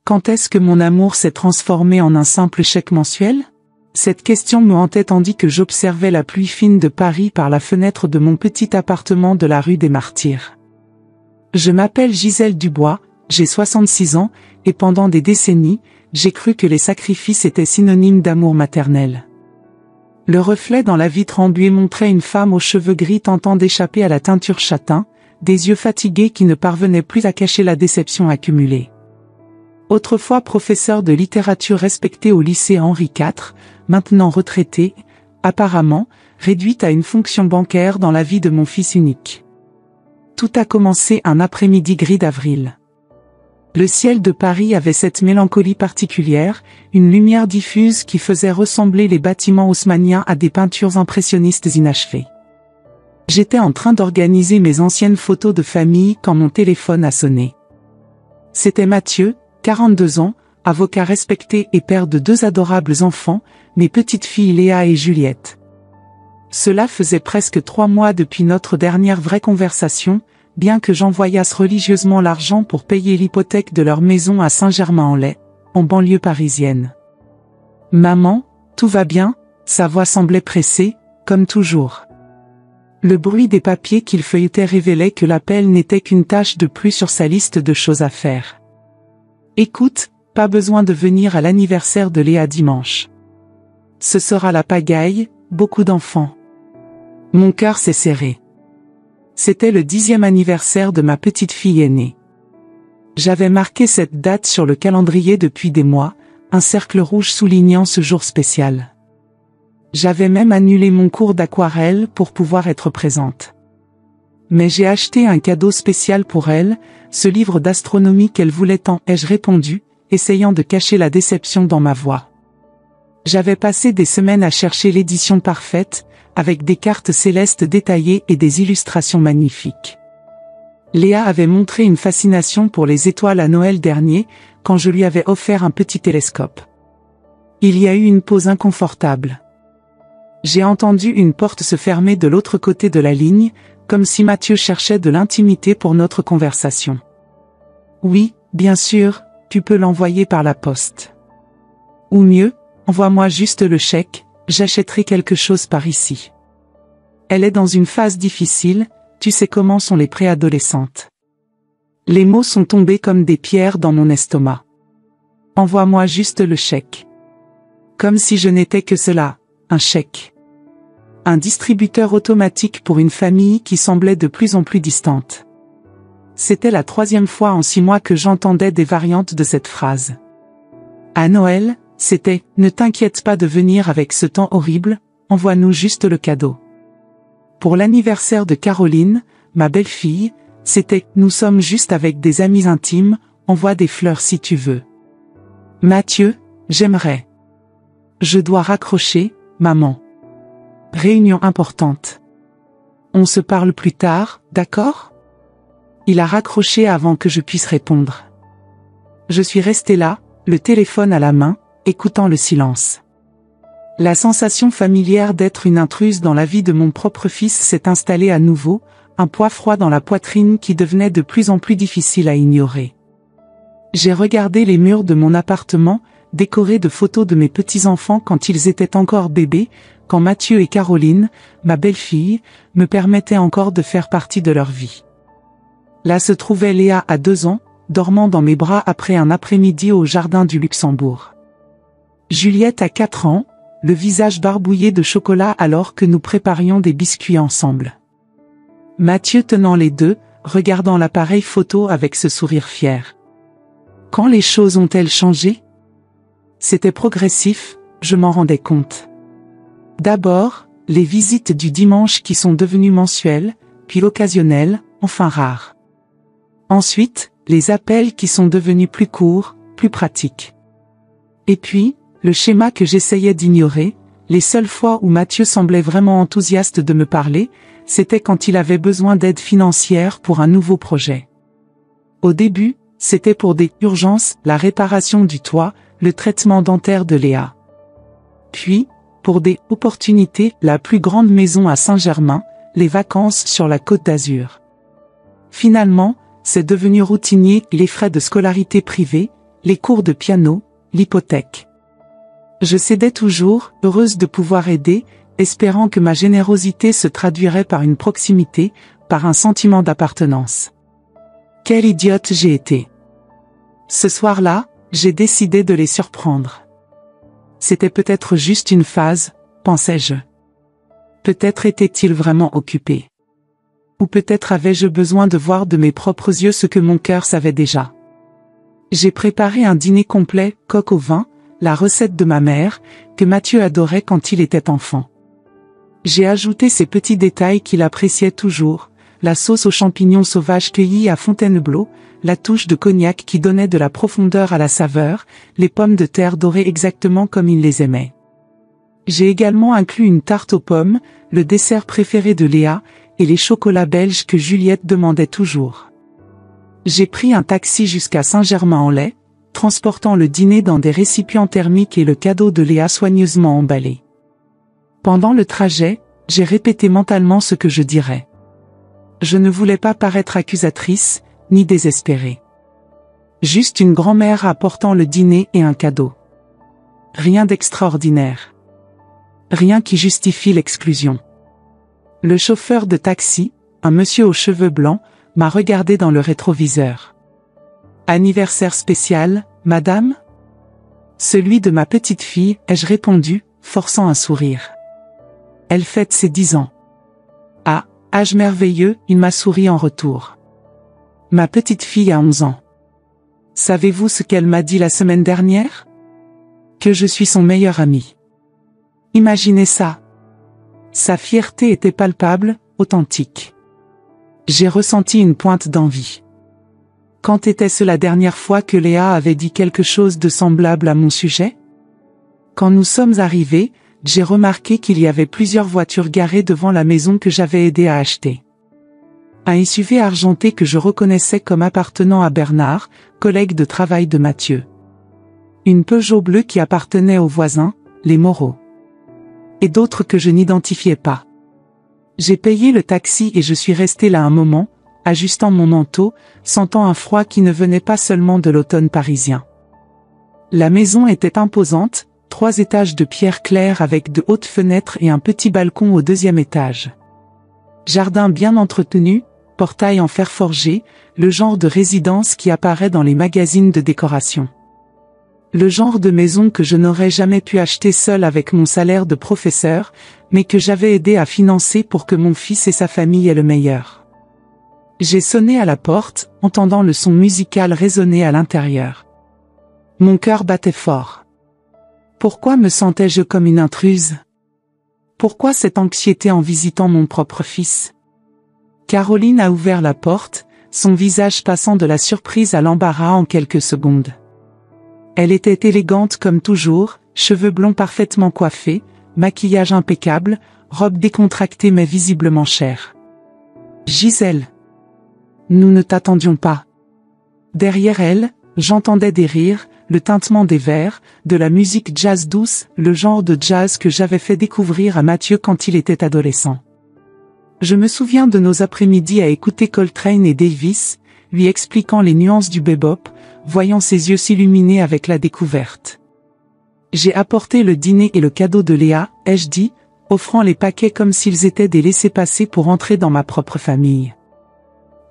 Quand est-ce que mon amour s'est transformé en un simple chèque mensuel? Cette question me hantait tandis que j'observais la pluie fine de Paris par la fenêtre de mon petit appartement de la rue des Martyrs. Je m'appelle Gisèle Dubois, j'ai 66 ans, et pendant des décennies, j'ai cru que les sacrifices étaient synonymes d'amour maternel. Le reflet dans la vitre embuée montrait une femme aux cheveux gris tentant d'échapper à la teinture châtain, des yeux fatigués qui ne parvenaient plus à cacher la déception accumulée. Autrefois professeur de littérature respectée au lycée Henri IV, maintenant retraitée, apparemment, réduite à une fonction bancaire dans la vie de mon fils unique. Tout a commencé un après-midi gris d'avril. Le ciel de Paris avait cette mélancolie particulière, une lumière diffuse qui faisait ressembler les bâtiments haussmanniens à des peintures impressionnistes inachevées. J'étais en train d'organiser mes anciennes photos de famille quand mon téléphone a sonné. C'était Mathieu, 42 ans, avocat respecté et père de 2 adorables enfants, mes petites filles Léa et Juliette. Cela faisait presque 3 mois depuis notre dernière vraie conversation, bien que j'envoyasse religieusement l'argent pour payer l'hypothèque de leur maison à Saint-Germain-en-Laye, en banlieue parisienne. « Maman, tout va bien ?» Sa voix semblait pressée, comme toujours. Le bruit des papiers qu'il feuilletait révélait que l'appel n'était qu'une tâche de plus sur sa liste de choses à faire. « Écoute, pas besoin de venir à l'anniversaire de Léa dimanche. Ce sera la pagaille, beaucoup d'enfants. » Mon cœur s'est serré. C'était le 10e anniversaire de ma petite fille aînée. J'avais marqué cette date sur le calendrier depuis des mois, un cercle rouge soulignant ce jour spécial. J'avais même annulé mon cours d'aquarelle pour pouvoir être présente. Mais j'ai acheté un cadeau spécial pour elle, ce livre d'astronomie qu'elle voulait tant, ai-je répondu, essayant de cacher la déception dans ma voix. J'avais passé des semaines à chercher l'édition parfaite, avec des cartes célestes détaillées et des illustrations magnifiques. Léa avait montré une fascination pour les étoiles à Noël dernier, quand je lui avais offert un petit télescope. Il y a eu une pause inconfortable. J'ai entendu une porte se fermer de l'autre côté de la ligne, comme si Mathieu cherchait de l'intimité pour notre conversation. Oui, bien sûr, tu peux l'envoyer par la poste. Ou mieux, envoie-moi juste le chèque, j'achèterai quelque chose par ici. Elle est dans une phase difficile, tu sais comment sont les préadolescentes. Les mots sont tombés comme des pierres dans mon estomac. Envoie-moi juste le chèque. Comme si je n'étais que cela, un chèque. Un distributeur automatique pour une famille qui semblait de plus en plus distante. C'était la 3e fois en 6 mois que j'entendais des variantes de cette phrase. À Noël, c'était « Ne t'inquiète pas de venir avec ce temps horrible, envoie-nous juste le cadeau ». Pour l'anniversaire de Caroline, ma belle-fille, c'était « Nous sommes juste avec des amis intimes, envoie des fleurs si tu veux ». Mathieu, j'aimerais. Je dois raccrocher, maman. Réunion importante. On se parle plus tard, d'accord? Il a raccroché avant que je puisse répondre. Je suis restée là, le téléphone à la main, écoutant le silence. La sensation familière d'être une intruse dans la vie de mon propre fils s'est installée à nouveau, un poids froid dans la poitrine qui devenait de plus en plus difficile à ignorer. J'ai regardé les murs de mon appartement, décorés de photos de mes petits-enfants quand ils étaient encore bébés, quand Mathieu et Caroline, ma belle-fille, me permettaient encore de faire partie de leur vie. Là se trouvait Léa à 2 ans, dormant dans mes bras après un après-midi au jardin du Luxembourg. Juliette à 4 ans, le visage barbouillé de chocolat alors que nous préparions des biscuits ensemble. Mathieu tenant les deux, regardant l'appareil photo avec ce sourire fier. Quand les choses ont-elles changé? C'était progressif, je m'en rendais compte. D'abord, les visites du dimanche qui sont devenues mensuelles, puis occasionnelles, enfin rares. Ensuite, les appels qui sont devenus plus courts, plus pratiques. Et puis, le schéma que j'essayais d'ignorer, les seules fois où Mathieu semblait vraiment enthousiaste de me parler, c'était quand il avait besoin d'aide financière pour un nouveau projet. Au début, c'était pour des urgences, la réparation du toit, le traitement dentaire de Léa. Puis, pour des opportunités, la plus grande maison à Saint-Germain, les vacances sur la Côte d'Azur. Finalement, c'est devenu routinier, les frais de scolarité privée, les cours de piano, l'hypothèque. Je cédais toujours, heureuse de pouvoir aider, espérant que ma générosité se traduirait par une proximité, par un sentiment d'appartenance. Quelle idiote j'ai été. Ce soir-là, j'ai décidé de les surprendre. C'était peut-être juste une phase, pensais-je. Peut-être étaient-ils vraiment occupés. Ou peut-être avais-je besoin de voir de mes propres yeux ce que mon cœur savait déjà. J'ai préparé un dîner complet, coq au vin, la recette de ma mère, que Mathieu adorait quand il était enfant. J'ai ajouté ces petits détails qu'il appréciait toujours, la sauce aux champignons sauvages cueillis à Fontainebleau, la touche de cognac qui donnait de la profondeur à la saveur, les pommes de terre dorées exactement comme il les aimait. J'ai également inclus une tarte aux pommes, le dessert préféré de Léa, et les chocolats belges que Juliette demandait toujours. J'ai pris un taxi jusqu'à Saint-Germain-en-Laye, transportant le dîner dans des récipients thermiques et le cadeau de Léa soigneusement emballé. Pendant le trajet, j'ai répété mentalement ce que je dirais. Je ne voulais pas paraître accusatrice, ni désespérée. Juste une grand-mère apportant le dîner et un cadeau. Rien d'extraordinaire. Rien qui justifie l'exclusion. Le chauffeur de taxi, un monsieur aux cheveux blancs, m'a regardé dans le rétroviseur. Anniversaire spécial, madame? Celui de ma petite fille, ai-je répondu, forçant un sourire. Elle fête ses 10 ans. Ah, âge merveilleux, il m'a souri en retour. Ma petite fille a 11 ans. Savez-vous ce qu'elle m'a dit la semaine dernière? Que je suis son meilleur ami. Imaginez ça. Sa fierté était palpable, authentique. J'ai ressenti une pointe d'envie. Quand était-ce la dernière fois que Léa avait dit quelque chose de semblable à mon sujet? Quand nous sommes arrivés, j'ai remarqué qu'il y avait plusieurs voitures garées devant la maison que j'avais aidé à acheter. Un SUV argenté que je reconnaissais comme appartenant à Bernard, collègue de travail de Mathieu. Une Peugeot bleue qui appartenait aux voisins, les Moreau. Et d'autres que je n'identifiais pas. J'ai payé le taxi et je suis resté là un moment, ajustant mon manteau, sentant un froid qui ne venait pas seulement de l'automne parisien. La maison était imposante, 3 étages de pierre claire avec de hautes fenêtres et un petit balcon au 2e étage. Jardin bien entretenu, portail en fer forgé, le genre de résidence qui apparaît dans les magazines de décoration. Le genre de maison que je n'aurais jamais pu acheter seul avec mon salaire de professeur, mais que j'avais aidé à financer pour que mon fils et sa famille aient le meilleur. J'ai sonné à la porte, entendant le son musical résonner à l'intérieur. Mon cœur battait fort. Pourquoi me sentais-je comme une intruse? Pourquoi cette anxiété en visitant mon propre fils? Caroline a ouvert la porte, son visage passant de la surprise à l'embarras en quelques secondes. Elle était élégante comme toujours, cheveux blonds parfaitement coiffés, maquillage impeccable, robe décontractée mais visiblement chère. Gisèle. Nous ne t'attendions pas. Derrière elle, j'entendais des rires, le tintement des verres, de la musique jazz douce, le genre de jazz que j'avais fait découvrir à Mathieu quand il était adolescent. Je me souviens de nos après-midi à écouter Coltrane et Davis, lui expliquant les nuances du bebop, voyant ses yeux s'illuminer avec la découverte. J'ai apporté le dîner et le cadeau de Léa, ai-je dit, offrant les paquets comme s'ils étaient des laissez-passer pour entrer dans ma propre famille.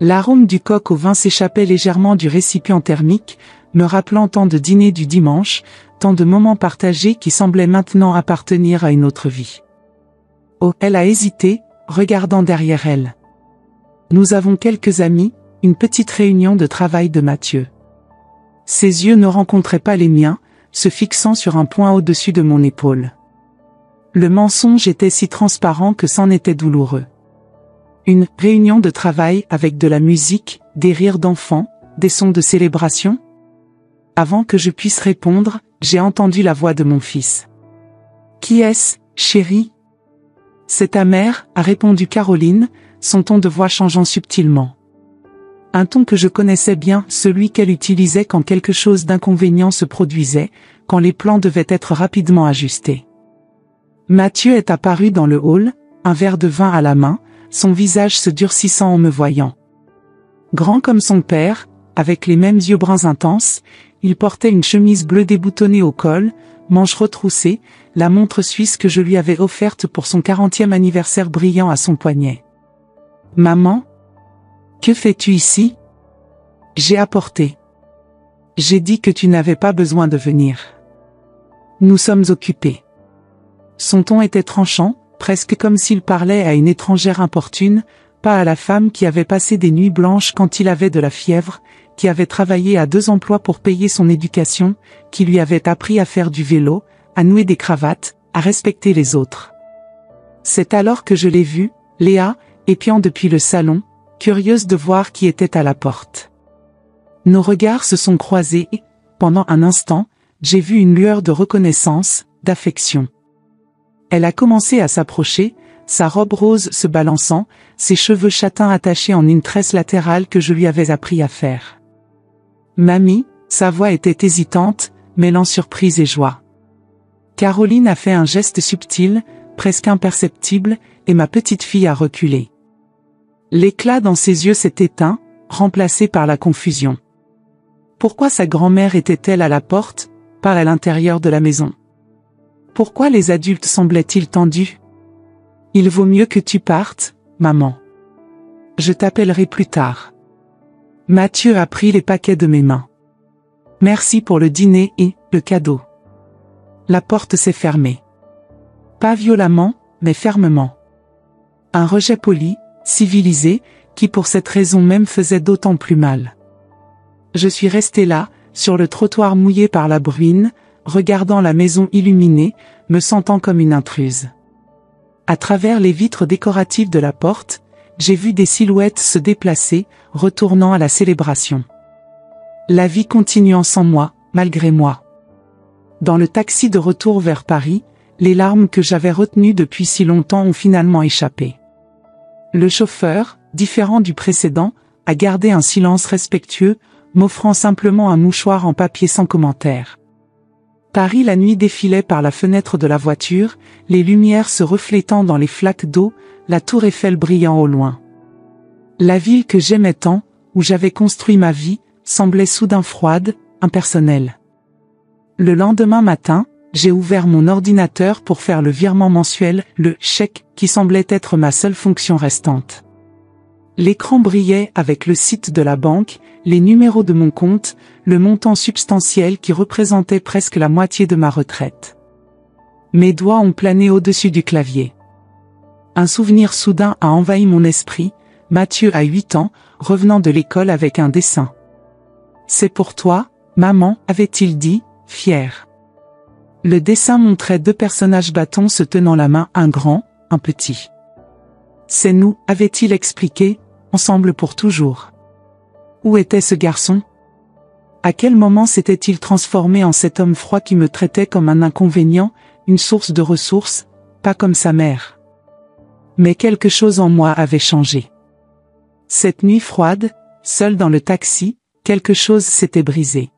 L'arôme du coq au vin s'échappait légèrement du récipient thermique, me rappelant tant de dîners du dimanche, tant de moments partagés qui semblaient maintenant appartenir à une autre vie. Oh, elle a hésité, regardant derrière elle. Nous avons quelques amis, une petite réunion de travail de Mathieu. Ses yeux ne rencontraient pas les miens, se fixant sur un point au-dessus de mon épaule. Le mensonge était si transparent que c'en était douloureux. Une réunion de travail avec de la musique, des rires d'enfants, des sons de célébration? Avant que je puisse répondre, j'ai entendu la voix de mon fils. Qui est-ce, chérie? C'est ta mère, a répondu Caroline, son ton de voix changeant subtilement. Un ton que je connaissais bien, celui qu'elle utilisait quand quelque chose d'inconvénient se produisait, quand les plans devaient être rapidement ajustés. Mathieu est apparu dans le hall, un verre de vin à la main, son visage se durcissant en me voyant. Grand comme son père, avec les mêmes yeux bruns intenses, Il portait une chemise bleue déboutonnée au col, manches retroussées, la montre suisse que je lui avais offerte pour son 40e anniversaire brillant à son poignet. « Maman ? Que fais-tu ici ? » J'ai apporté. J'ai dit que tu n'avais pas besoin de venir. Nous sommes occupés. Son ton était tranchant, presque comme s'il parlait à une étrangère importune, pas à la femme qui avait passé des nuits blanches quand il avait de la fièvre, qui avait travaillé à 2 emplois pour payer son éducation, qui lui avait appris à faire du vélo, à nouer des cravates, à respecter les autres. C'est alors que je l'ai vue, Léa, épiant depuis le salon, curieuse de voir qui était à la porte. Nos regards se sont croisés et, pendant un instant, j'ai vu une lueur de reconnaissance, d'affection. Elle a commencé à s'approcher, sa robe rose se balançant, ses cheveux châtains attachés en une tresse latérale que je lui avais appris à faire. « Mamie », sa voix était hésitante, mêlant surprise et joie. Caroline a fait un geste subtil, presque imperceptible, et ma petite fille a reculé. L'éclat dans ses yeux s'est éteint, remplacé par la confusion. Pourquoi sa grand-mère était-elle à la porte, pas à l'intérieur de la maison? Pourquoi les adultes semblaient-ils tendus? « Il vaut mieux que tu partes, maman. Je t'appellerai plus tard. » Mathieu a pris les paquets de mes mains. « Merci pour le dîner et le cadeau. » La porte s'est fermée. Pas violemment, mais fermement. Un rejet poli, civilisé, qui pour cette raison même faisait d'autant plus mal. Je suis restée là, sur le trottoir mouillé par la bruine, regardant la maison illuminée, me sentant comme une intruse. À travers les vitres décoratives de la porte, j'ai vu des silhouettes se déplacer, retournant à la célébration. La vie continuant sans moi, malgré moi. Dans le taxi de retour vers Paris, les larmes que j'avais retenues depuis si longtemps ont finalement échappé. Le chauffeur, différent du précédent, a gardé un silence respectueux, m'offrant simplement un mouchoir en papier sans commentaire. Paris la nuit défilait par la fenêtre de la voiture, les lumières se reflétant dans les flaques d'eau, la tour Eiffel brillant au loin. La ville que j'aimais tant, où j'avais construit ma vie, semblait soudain froide, impersonnelle. Le lendemain matin, j'ai ouvert mon ordinateur pour faire le virement mensuel, le chèque, qui semblait être ma seule fonction restante. L'écran brillait avec le site de la banque, les numéros de mon compte, le montant substantiel qui représentait presque la moitié de ma retraite. Mes doigts ont plané au-dessus du clavier. Un souvenir soudain a envahi mon esprit, Mathieu a 8 ans, revenant de l'école avec un dessin. « C'est pour toi, maman », avait-il dit, fier. Le dessin montrait 2 personnages bâtons se tenant la main, un grand, un petit. « C'est nous », avait-il expliqué, ensemble pour toujours. Où était ce garçon? À quel moment s'était-il transformé en cet homme froid qui me traitait comme un inconvénient, une source de ressources, pas comme sa mère? Mais quelque chose en moi avait changé. Cette nuit froide, seule dans le taxi, quelque chose s'était brisé.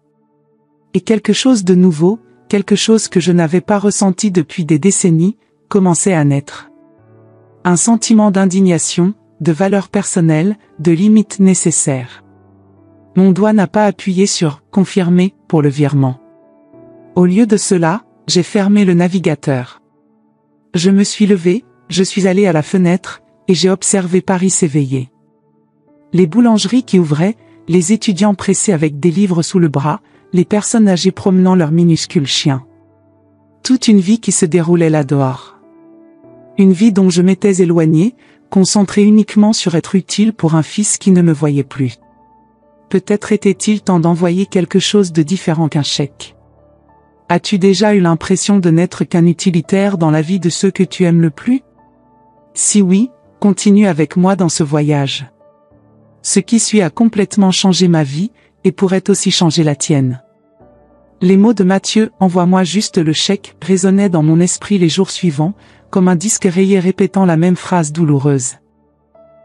Et quelque chose de nouveau, quelque chose que je n'avais pas ressenti depuis des décennies, commençait à naître. Un sentiment d'indignation, de valeur personnelle, de limite nécessaire. Mon doigt n'a pas appuyé sur « Confirmer » pour le virement. Au lieu de cela, j'ai fermé le navigateur. Je me suis levée, je suis allée à la fenêtre, et j'ai observé Paris s'éveiller. Les boulangeries qui ouvraient, les étudiants pressés avec des livres sous le bras, les personnes âgées promenant leurs minuscules chiens. Toute une vie qui se déroulait là dehors. Une vie dont je m'étais éloignée, concentrée uniquement sur être utile pour un fils qui ne me voyait plus. Peut-être était-il temps d'envoyer quelque chose de différent qu'un chèque. As-tu déjà eu l'impression de n'être qu'un utilitaire dans la vie de ceux que tu aimes le plus? Si oui, continue avec moi dans ce voyage. Ce qui suit a complètement changé ma vie, et pourrait aussi changer la tienne. Les mots de Mathieu « Envoie-moi juste le chèque » résonnaient dans mon esprit les jours suivants, comme un disque rayé répétant la même phrase douloureuse.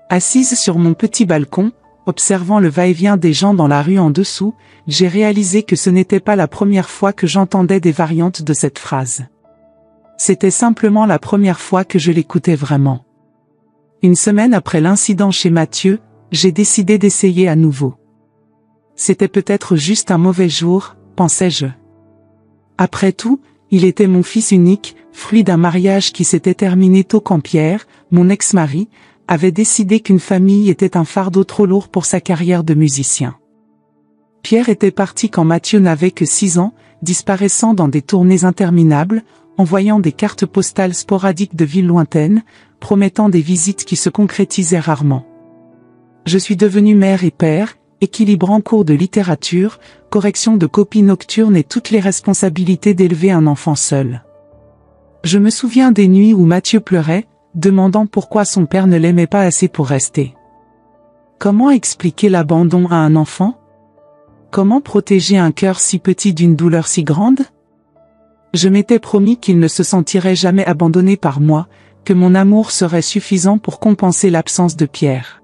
Assise sur mon petit balcon, observant le va-et-vient des gens dans la rue en dessous, j'ai réalisé que ce n'était pas la première fois que j'entendais des variantes de cette phrase. C'était simplement la première fois que je l'écoutais vraiment. Une semaine après l'incident chez Mathieu, j'ai décidé d'essayer à nouveau. C'était peut-être juste un mauvais jour, pensais-je. Après tout, il était mon fils unique, fruit d'un mariage qui s'était terminé tôt quand Pierre, mon ex-mari, avait décidé qu'une famille était un fardeau trop lourd pour sa carrière de musicien. Pierre était parti quand Mathieu n'avait que 6 ans, disparaissant dans des tournées interminables, envoyant des cartes postales sporadiques de villes lointaines, promettant des visites qui se concrétisaient rarement. Je suis devenu mère et père, équilibrant cours de littérature, correction de copies nocturnes et toutes les responsabilités d'élever un enfant seul. Je me souviens des nuits où Mathieu pleurait, demandant pourquoi son père ne l'aimait pas assez pour rester. Comment expliquer l'abandon à un enfant? Comment protéger un cœur si petit d'une douleur si grande? Je m'étais promis qu'il ne se sentirait jamais abandonné par moi, que mon amour serait suffisant pour compenser l'absence de Pierre.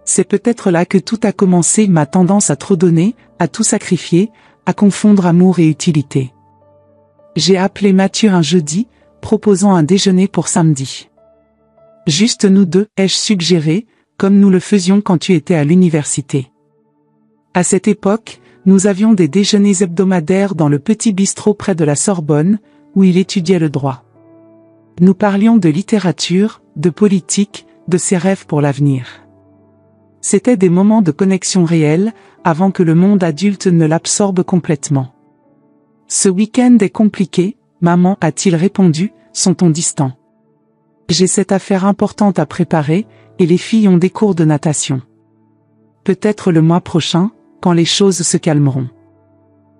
C'est peut-être là que tout a commencé, ma tendance à trop donner, à tout sacrifier, à confondre amour et utilité. J'ai appelé Mathieu un jeudi, proposant un déjeuner pour samedi. Juste nous deux, ai-je suggéré, comme nous le faisions quand tu étais à l'université. À cette époque, nous avions des déjeuners hebdomadaires dans le petit bistrot près de la Sorbonne, où il étudiait le droit. Nous parlions de littérature, de politique, de ses rêves pour l'avenir. C'étaient des moments de connexion réelle, avant que le monde adulte ne l'absorbe complètement. Ce week-end est compliqué, maman, a-t-il répondu, son ton distant. J'ai cette affaire importante à préparer, et les filles ont des cours de natation. Peut-être le mois prochain, quand les choses se calmeront.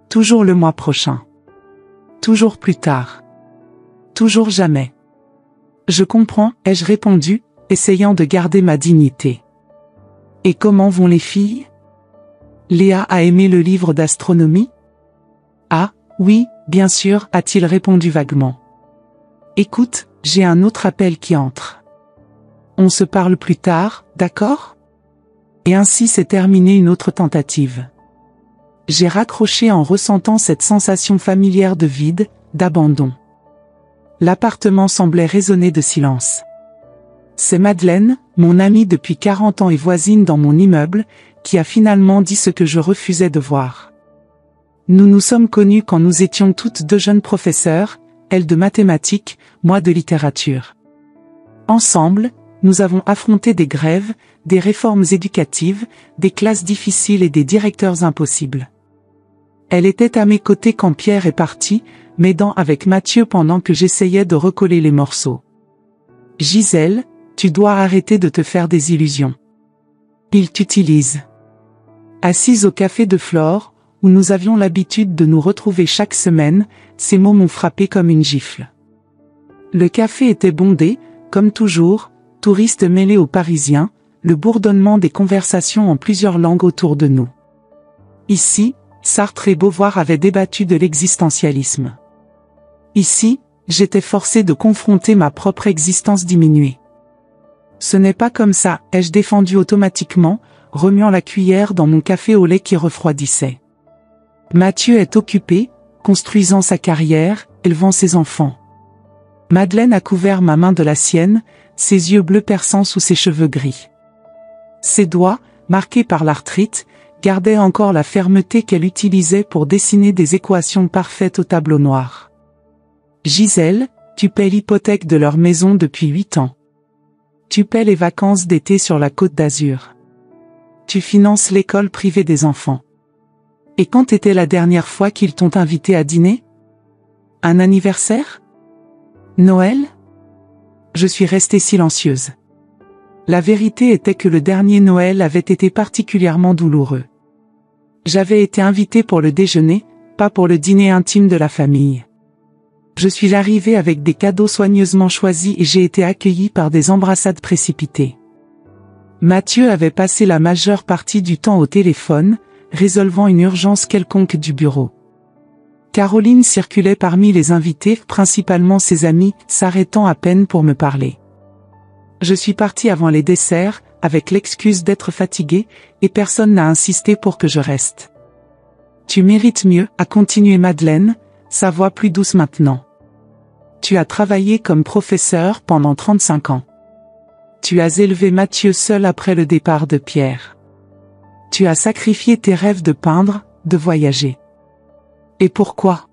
Toujours le mois prochain. Toujours plus tard. Toujours jamais. Je comprends, ai-je répondu, essayant de garder ma dignité. Et comment vont les filles? Léa a aimé le livre d'astronomie? Ah, oui, bien sûr, a-t-il répondu vaguement. Écoute, j'ai un autre appel qui entre. On se parle plus tard, d'accord? Et ainsi s'est terminée une autre tentative. J'ai raccroché en ressentant cette sensation familière de vide, d'abandon. L'appartement semblait résonner de silence. C'est Madeleine, mon amie depuis 40 ans et voisine dans mon immeuble, qui a finalement dit ce que je refusais de voir. Nous nous sommes connus quand nous étions toutes deux jeunes professeurs, elle de mathématiques, moi de littérature. Ensemble, nous avons affronté des grèves, des réformes éducatives, des classes difficiles et des directeurs impossibles. Elle était à mes côtés quand Pierre est parti, m'aidant avec Mathieu pendant que j'essayais de recoller les morceaux. Gisèle, tu dois arrêter de te faire des illusions. Il t'utilise. Assise au café de Flore, où nous avions l'habitude de nous retrouver chaque semaine, ces mots m'ont frappé comme une gifle. Le café était bondé, comme toujours, touristes mêlés aux Parisiens, le bourdonnement des conversations en plusieurs langues autour de nous. Ici, Sartre et Beauvoir avaient débattu de l'existentialisme. Ici, j'étais forcé de confronter ma propre existence diminuée. Ce n'est pas comme ça, ai-je défendu automatiquement, remuant la cuillère dans mon café au lait qui refroidissait. Mathieu est occupé, construisant sa carrière, élevant ses enfants. Madeleine a couvert ma main de la sienne, ses yeux bleus perçants sous ses cheveux gris. Ses doigts, marqués par l'arthrite, gardaient encore la fermeté qu'elle utilisait pour dessiner des équations parfaites au tableau noir. Gisèle, tu paies l'hypothèque de leur maison depuis 8 ans. Tu paies les vacances d'été sur la Côte d'Azur. Tu finances l'école privée des enfants. Et quand était la dernière fois qu'ils t'ont invité à dîner? Un anniversaire? Noël? Je suis restée silencieuse. La vérité était que le dernier Noël avait été particulièrement douloureux. J'avais été invitée pour le déjeuner, pas pour le dîner intime de la famille. Je suis arrivée avec des cadeaux soigneusement choisis et j'ai été accueillie par des embrassades précipitées. Mathieu avait passé la majeure partie du temps au téléphone, résolvant une urgence quelconque du bureau. Caroline circulait parmi les invités, principalement ses amis, s'arrêtant à peine pour me parler. Je suis partie avant les desserts, avec l'excuse d'être fatiguée, et personne n'a insisté pour que je reste. Tu mérites mieux, a continué Madeleine, sa voix plus douce maintenant. Tu as travaillé comme professeur pendant 35 ans. Tu as élevé Mathieu seul après le départ de Pierre. Tu as sacrifié tes rêves de peindre, de voyager. Et pourquoi?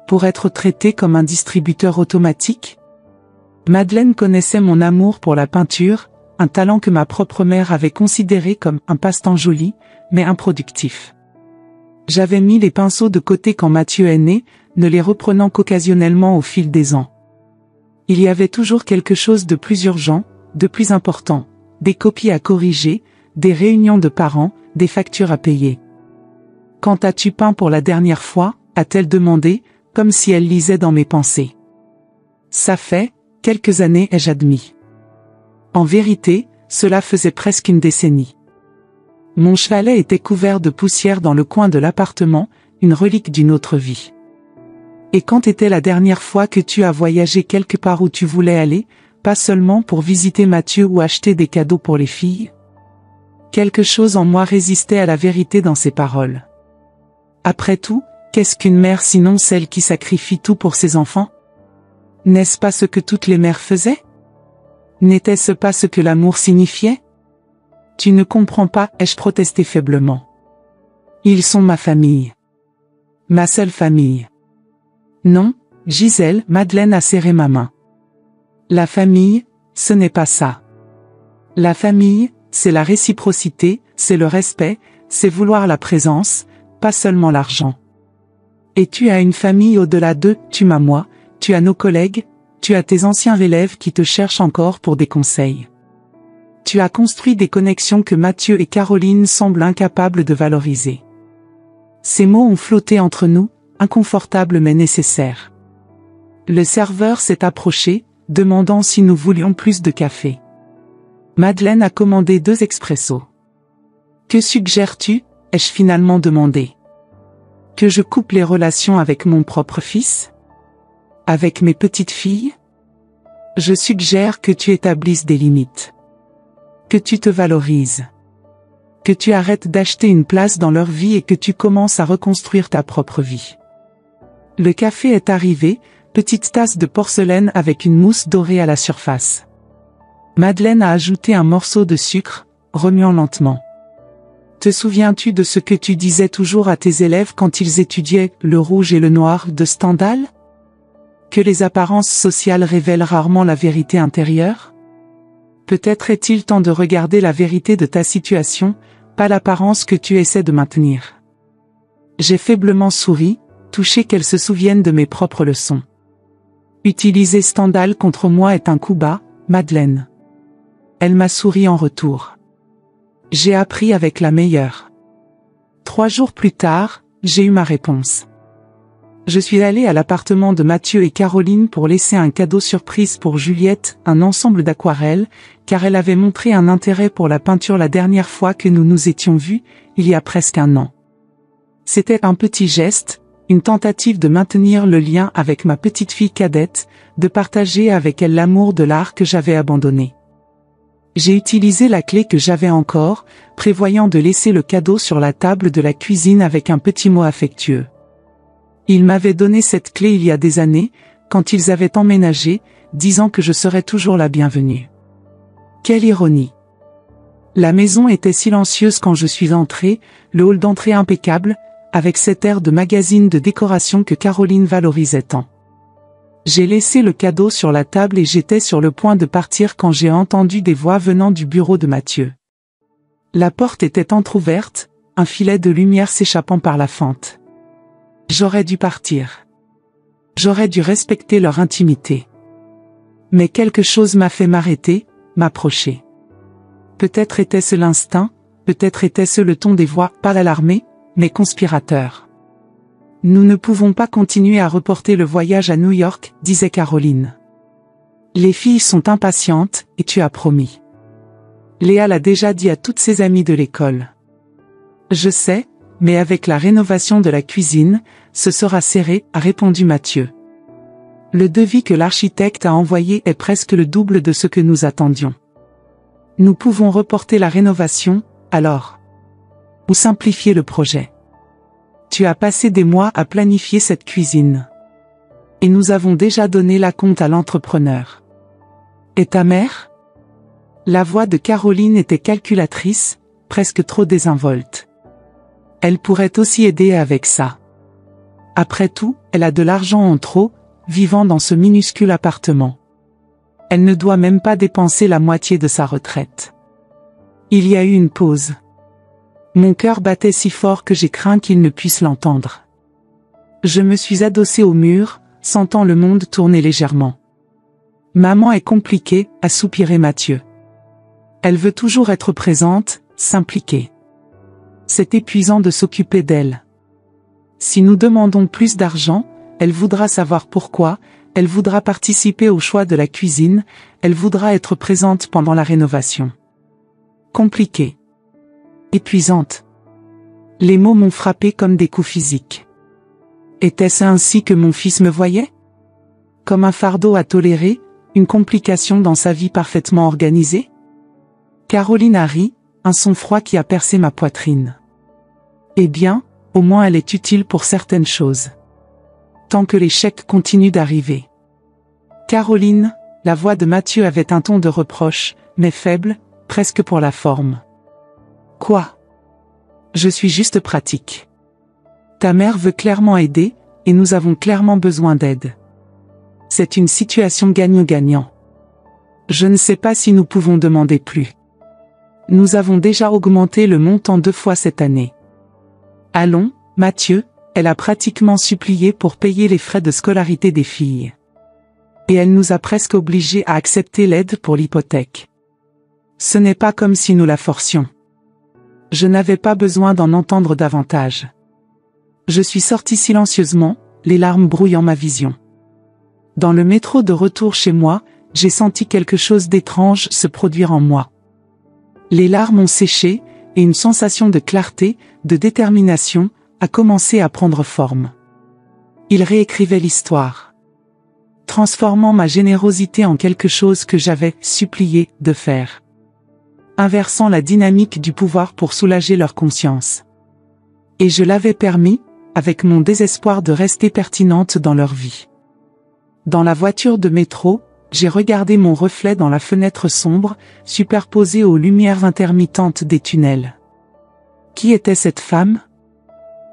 Pour être traité comme un distributeur automatique? Madeleine connaissait mon amour pour la peinture, un talent que ma propre mère avait considéré comme un passe-temps joli, mais improductif. J'avais mis les pinceaux de côté quand Mathieu est né, ne les reprenant qu'occasionnellement au fil des ans. Il y avait toujours quelque chose de plus urgent, de plus important, des copies à corriger, des réunions de parents, des factures à payer. « Quand as-tu peint pour la dernière fois ?» a-t-elle demandé, comme si elle lisait dans mes pensées. « Ça fait quelques années, ai-je admis. En vérité, cela faisait presque une décennie. Mon chevalet était couvert de poussière dans le coin de l'appartement, une relique d'une autre vie. Et quand était la dernière fois que tu as voyagé quelque part où tu voulais aller, pas seulement pour visiter Mathieu ou acheter des cadeaux pour les filles? Quelque chose en moi résistait à la vérité dans ces paroles. Après tout, qu'est-ce qu'une mère sinon celle qui sacrifie tout pour ses enfants? N'est-ce pas ce que toutes les mères faisaient? N'était-ce pas ce que l'amour signifiait? Tu ne comprends pas, ai-je protesté faiblement. Ils sont ma famille. Ma seule famille. Non, Gisèle, Madeleine a serré ma main. La famille, ce n'est pas ça. La famille, c'est la réciprocité, c'est le respect, c'est vouloir la présence, pas seulement l'argent. Et tu as une famille au-delà d'eux, tu m'as moi, tu as nos collègues, tu as tes anciens élèves qui te cherchent encore pour des conseils. Tu as construit des connexions que Mathieu et Caroline semblent incapables de valoriser. Ces mots ont flotté entre nous, inconfortables mais nécessaires. Le serveur s'est approché, demandant si nous voulions plus de café. Madeleine a commandé 2 expressos. « Que suggères-tu » ai-je finalement demandé. « Que je coupe les relations avec mon propre fils? Avec mes petites filles? Je suggère que tu établisses des limites. Que tu te valorises. Que tu arrêtes d'acheter une place dans leur vie et que tu commences à reconstruire ta propre vie. » Le café est arrivé, petite tasse de porcelaine avec une mousse dorée à la surface. Madeleine a ajouté un morceau de sucre, remuant lentement. « Te souviens-tu de ce que tu disais toujours à tes élèves quand ils étudiaient Le rouge et le noir de Stendhal? Que les apparences sociales révèlent rarement la vérité intérieure? Peut-être est-il temps de regarder la vérité de ta situation, pas l'apparence que tu essaies de maintenir. » J'ai faiblement souri, touché qu'elle se souvienne de mes propres leçons. Utiliser Stendhal contre moi est un coup bas, Madeleine. Elle m'a souri en retour. J'ai appris avec la meilleure. 3 jours plus tard, j'ai eu ma réponse. Je suis allée à l'appartement de Mathieu et Caroline pour laisser un cadeau surprise pour Juliette, un ensemble d'aquarelles, car elle avait montré un intérêt pour la peinture la dernière fois que nous nous étions vus, il y a presque 1 an. C'était un petit geste, une tentative de maintenir le lien avec ma petite fille cadette, de partager avec elle l'amour de l'art que j'avais abandonné. J'ai utilisé la clé que j'avais encore, prévoyant de laisser le cadeau sur la table de la cuisine avec un petit mot affectueux. Ils m'avaient donné cette clé il y a des années, quand ils avaient emménagé, disant que je serais toujours la bienvenue. Quelle ironie! La maison était silencieuse quand je suis entrée, le hall d'entrée impeccable, avec cet air de magazine de décoration que Caroline valorisait tant. J'ai laissé le cadeau sur la table et j'étais sur le point de partir quand j'ai entendu des voix venant du bureau de Mathieu. La porte était entr'ouverte, un filet de lumière s'échappant par la fente. J'aurais dû partir. J'aurais dû respecter leur intimité. Mais quelque chose m'a fait m'arrêter, m'approcher. Peut-être était-ce l'instinct, peut-être était-ce le ton des voix, pas alarmées, mais conspirateurs. Nous ne pouvons pas continuer à reporter le voyage à New York, disait Caroline. Les filles sont impatientes, et tu as promis. Léa l'a déjà dit à toutes ses amies de l'école. Je sais, mais avec la rénovation de la cuisine, ce sera serré, a répondu Mathieu. Le devis que l'architecte a envoyé est presque le double de ce que nous attendions. Nous pouvons reporter la rénovation, alors. Ou simplifier le projet. Tu as passé des mois à planifier cette cuisine. Et nous avons déjà donné la compte à l'entrepreneur. Et ta mère? La voix de Caroline était calculatrice, presque trop désinvolte. Elle pourrait aussi aider avec ça. Après tout, elle a de l'argent en trop, vivant dans ce minuscule appartement. Elle ne doit même pas dépenser la moitié de sa retraite. Il y a eu une pause. Mon cœur battait si fort que j'ai craint qu'il ne puisse l'entendre. Je me suis adossé au mur, sentant le monde tourner légèrement. Maman est compliquée, a soupiré Mathieu. Elle veut toujours être présente, s'impliquer. C'est épuisant de s'occuper d'elle. Si nous demandons plus d'argent, elle voudra savoir pourquoi, elle voudra participer au choix de la cuisine, elle voudra être présente pendant la rénovation. Compliquée. Épuisante. Les mots m'ont frappé comme des coups physiques. Était-ce ainsi que mon fils me voyait? Comme un fardeau à tolérer, une complication dans sa vie parfaitement organisée? Caroline a ri, un son froid qui a percé ma poitrine. Eh bien, au moins elle est utile pour certaines choses. Tant que les chèques continuent d'arriver. Caroline, la voix de Mathieu avait un ton de reproche, mais faible, presque pour la forme. Quoi? Je suis juste pratique. Ta mère veut clairement aider, et nous avons clairement besoin d'aide. C'est une situation gagnant-gagnant. Je ne sais pas si nous pouvons demander plus. Nous avons déjà augmenté le montant 2 fois cette année. Allons, Mathieu, elle a pratiquement supplié pour payer les frais de scolarité des filles. Et elle nous a presque obligés à accepter l'aide pour l'hypothèque. Ce n'est pas comme si nous la forcions. Je n'avais pas besoin d'en entendre davantage. Je suis sorti silencieusement, les larmes brouillant ma vision. Dans le métro de retour chez moi, j'ai senti quelque chose d'étrange se produire en moi. Les larmes ont séché, et une sensation de clarté, de détermination, a commencé à prendre forme. Il réécrivait l'histoire, transformant ma générosité en quelque chose que j'avais supplié de faire, inversant la dynamique du pouvoir pour soulager leur conscience. Et je l'avais permis, avec mon désespoir de rester pertinente dans leur vie. Dans la voiture de métro, j'ai regardé mon reflet dans la fenêtre sombre, superposée aux lumières intermittentes des tunnels. Qui était cette femme?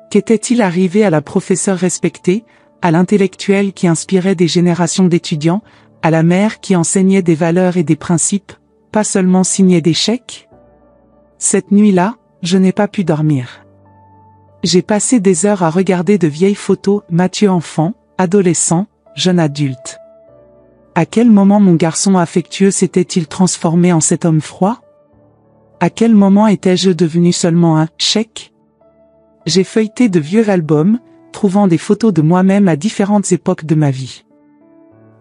Qu'était-il arrivé à la professeure respectée, à l'intellectuel qui inspirait des générations d'étudiants, à la mère qui enseignait des valeurs et des principes, pas seulement signait des chèques? Cette nuit-là, je n'ai pas pu dormir. J'ai passé des heures à regarder de vieilles photos, Mathieu enfant, adolescent, jeune adulte. À quel moment mon garçon affectueux s'était-il transformé en cet homme froid? À quel moment étais-je devenu seulement un chèque? J'ai feuilleté de vieux albums, trouvant des photos de moi-même à différentes époques de ma vie.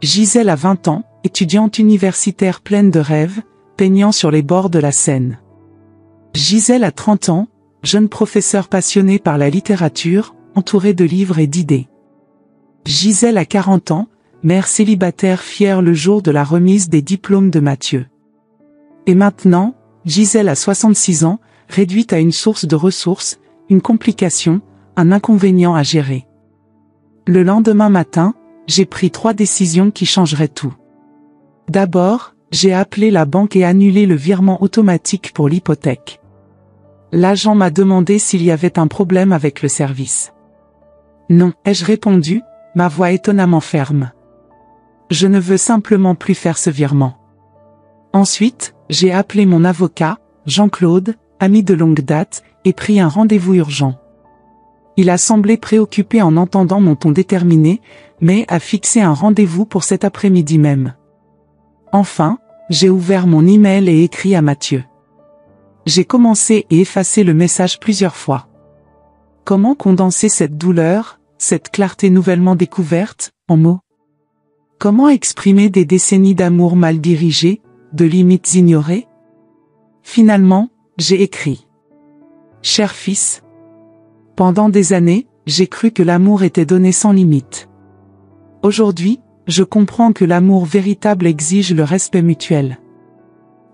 Gisèle a 20 ans, étudiante universitaire pleine de rêves, peignant sur les bords de la Seine. Gisèle a 30 ans, jeune professeur passionné par la littérature, entouré de livres et d'idées. Gisèle a 40 ans, mère célibataire fière le jour de la remise des diplômes de Mathieu. Et maintenant, Gisèle a 66 ans, réduite à une source de ressources, une complication, un inconvénient à gérer. Le lendemain matin, j'ai pris 3 décisions qui changeraient tout. D'abord, j'ai appelé la banque et annulé le virement automatique pour l'hypothèque. L'agent m'a demandé s'il y avait un problème avec le service. Non, ai-je répondu, ma voix étonnamment ferme. Je ne veux simplement plus faire ce virement. Ensuite, j'ai appelé mon avocat, Jean-Claude, ami de longue date, et pris un rendez-vous urgent. Il a semblé préoccupé en entendant mon ton déterminé, mais a fixé un rendez-vous pour cet après-midi même. Enfin, j'ai ouvert mon email et écrit à Mathieu. J'ai commencé et effacé le message plusieurs fois. Comment condenser cette douleur, cette clarté nouvellement découverte, en mots? Comment exprimer des décennies d'amour mal dirigées, de limites ignorées? Finalement, j'ai écrit. Cher fils, pendant des années, j'ai cru que l'amour était donné sans limite. Aujourd'hui, je comprends que l'amour véritable exige le respect mutuel.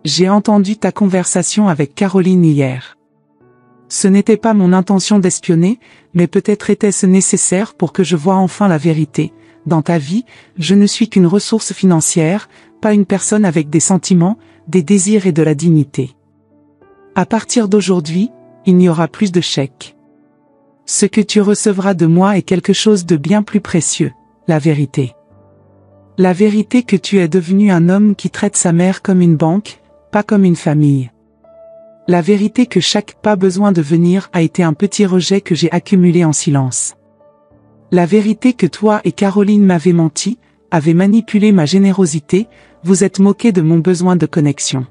J'ai entendu ta conversation avec Caroline hier. Ce n'était pas mon intention d'espionner, mais peut-être était-ce nécessaire pour que je voie enfin la vérité. Dans ta vie, je ne suis qu'une ressource financière, pas une personne avec des sentiments, des désirs et de la dignité. À partir d'aujourd'hui, il n'y aura plus de chèques. Ce que tu recevras de moi est quelque chose de bien plus précieux, la vérité. La vérité que tu es devenu un homme qui traite sa mère comme une banque, pas comme une famille. La vérité que chaque pas besoin de venir a été un petit rejet que j'ai accumulé en silence. La vérité que toi et Caroline m'avez menti, avez manipulé ma générosité, vous êtes moqué de mon besoin de connexion.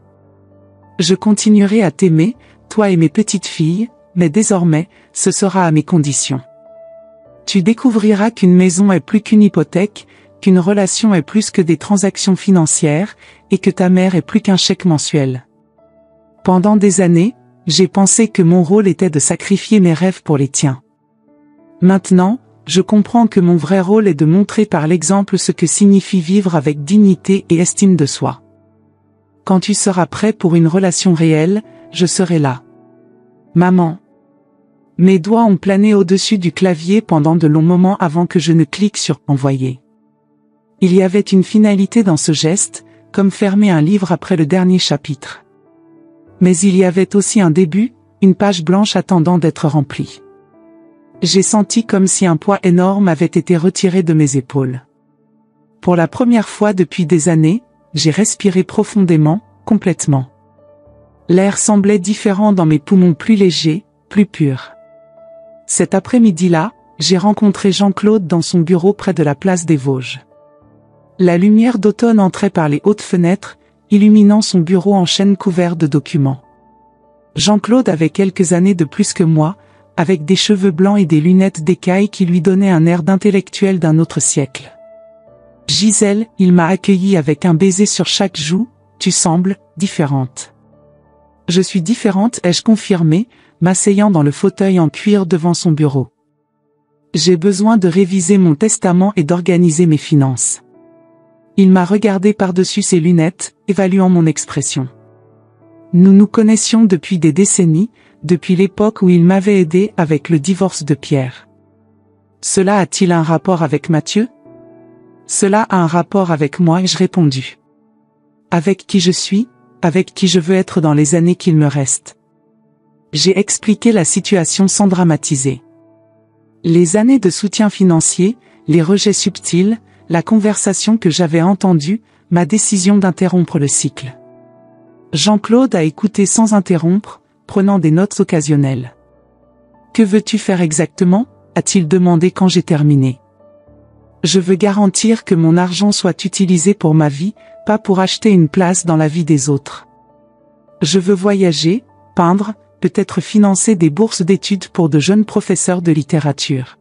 Je continuerai à t'aimer, toi et mes petites filles, mais désormais, ce sera à mes conditions. Tu découvriras qu'une maison est plus qu'une hypothèque, qu'une relation est plus que des transactions financières, et que ta mère est plus qu'un chèque mensuel. Pendant des années, j'ai pensé que mon rôle était de sacrifier mes rêves pour les tiens. Maintenant, je comprends que mon vrai rôle est de montrer par l'exemple ce que signifie vivre avec dignité et estime de soi. Quand tu seras prêt pour une relation réelle, je serai là. Maman. Mes doigts ont plané au-dessus du clavier pendant de longs moments avant que je ne clique sur « Envoyer ». Il y avait une finalité dans ce geste, comme fermer un livre après le dernier chapitre. Mais il y avait aussi un début, une page blanche attendant d'être remplie. J'ai senti comme si un poids énorme avait été retiré de mes épaules. Pour la première fois depuis des années, j'ai respiré profondément, complètement. L'air semblait différent dans mes poumons, plus léger, plus pur. Cet après-midi-là, j'ai rencontré Jean-Claude dans son bureau près de la place des Vosges. La lumière d'automne entrait par les hautes fenêtres, illuminant son bureau en chêne couvert de documents. Jean-Claude avait quelques années de plus que moi, avec des cheveux blancs et des lunettes d'écaille qui lui donnaient un air d'intellectuel d'un autre siècle. « Gisèle, il m'a accueilli avec un baiser sur chaque joue, tu sembles différente. » « Je suis différente, ai-je confirmé, m'asseyant dans le fauteuil en cuir devant son bureau. J'ai besoin de réviser mon testament et d'organiser mes finances. Il m'a regardé par-dessus ses lunettes, évaluant mon expression. Nous nous connaissions depuis des décennies, depuis l'époque où il m'avait aidé avec le divorce de Pierre. Cela a-t-il un rapport avec Mathieu? Cela a un rapport avec moi, ai-je répondu. Avec qui je suis, avec qui je veux être dans les années qu'il me reste. J'ai expliqué la situation sans dramatiser. Les années de soutien financier, les rejets subtils, la conversation que j'avais entendue, ma décision d'interrompre le cycle. Jean-Claude a écouté sans interrompre, prenant des notes occasionnelles. « Que veux-tu faire exactement ?» a-t-il demandé quand j'ai terminé. « Je veux garantir que mon argent soit utilisé pour ma vie, pas pour acheter une place dans la vie des autres. Je veux voyager, peindre, peut-être financer des bourses d'études pour de jeunes professeurs de littérature.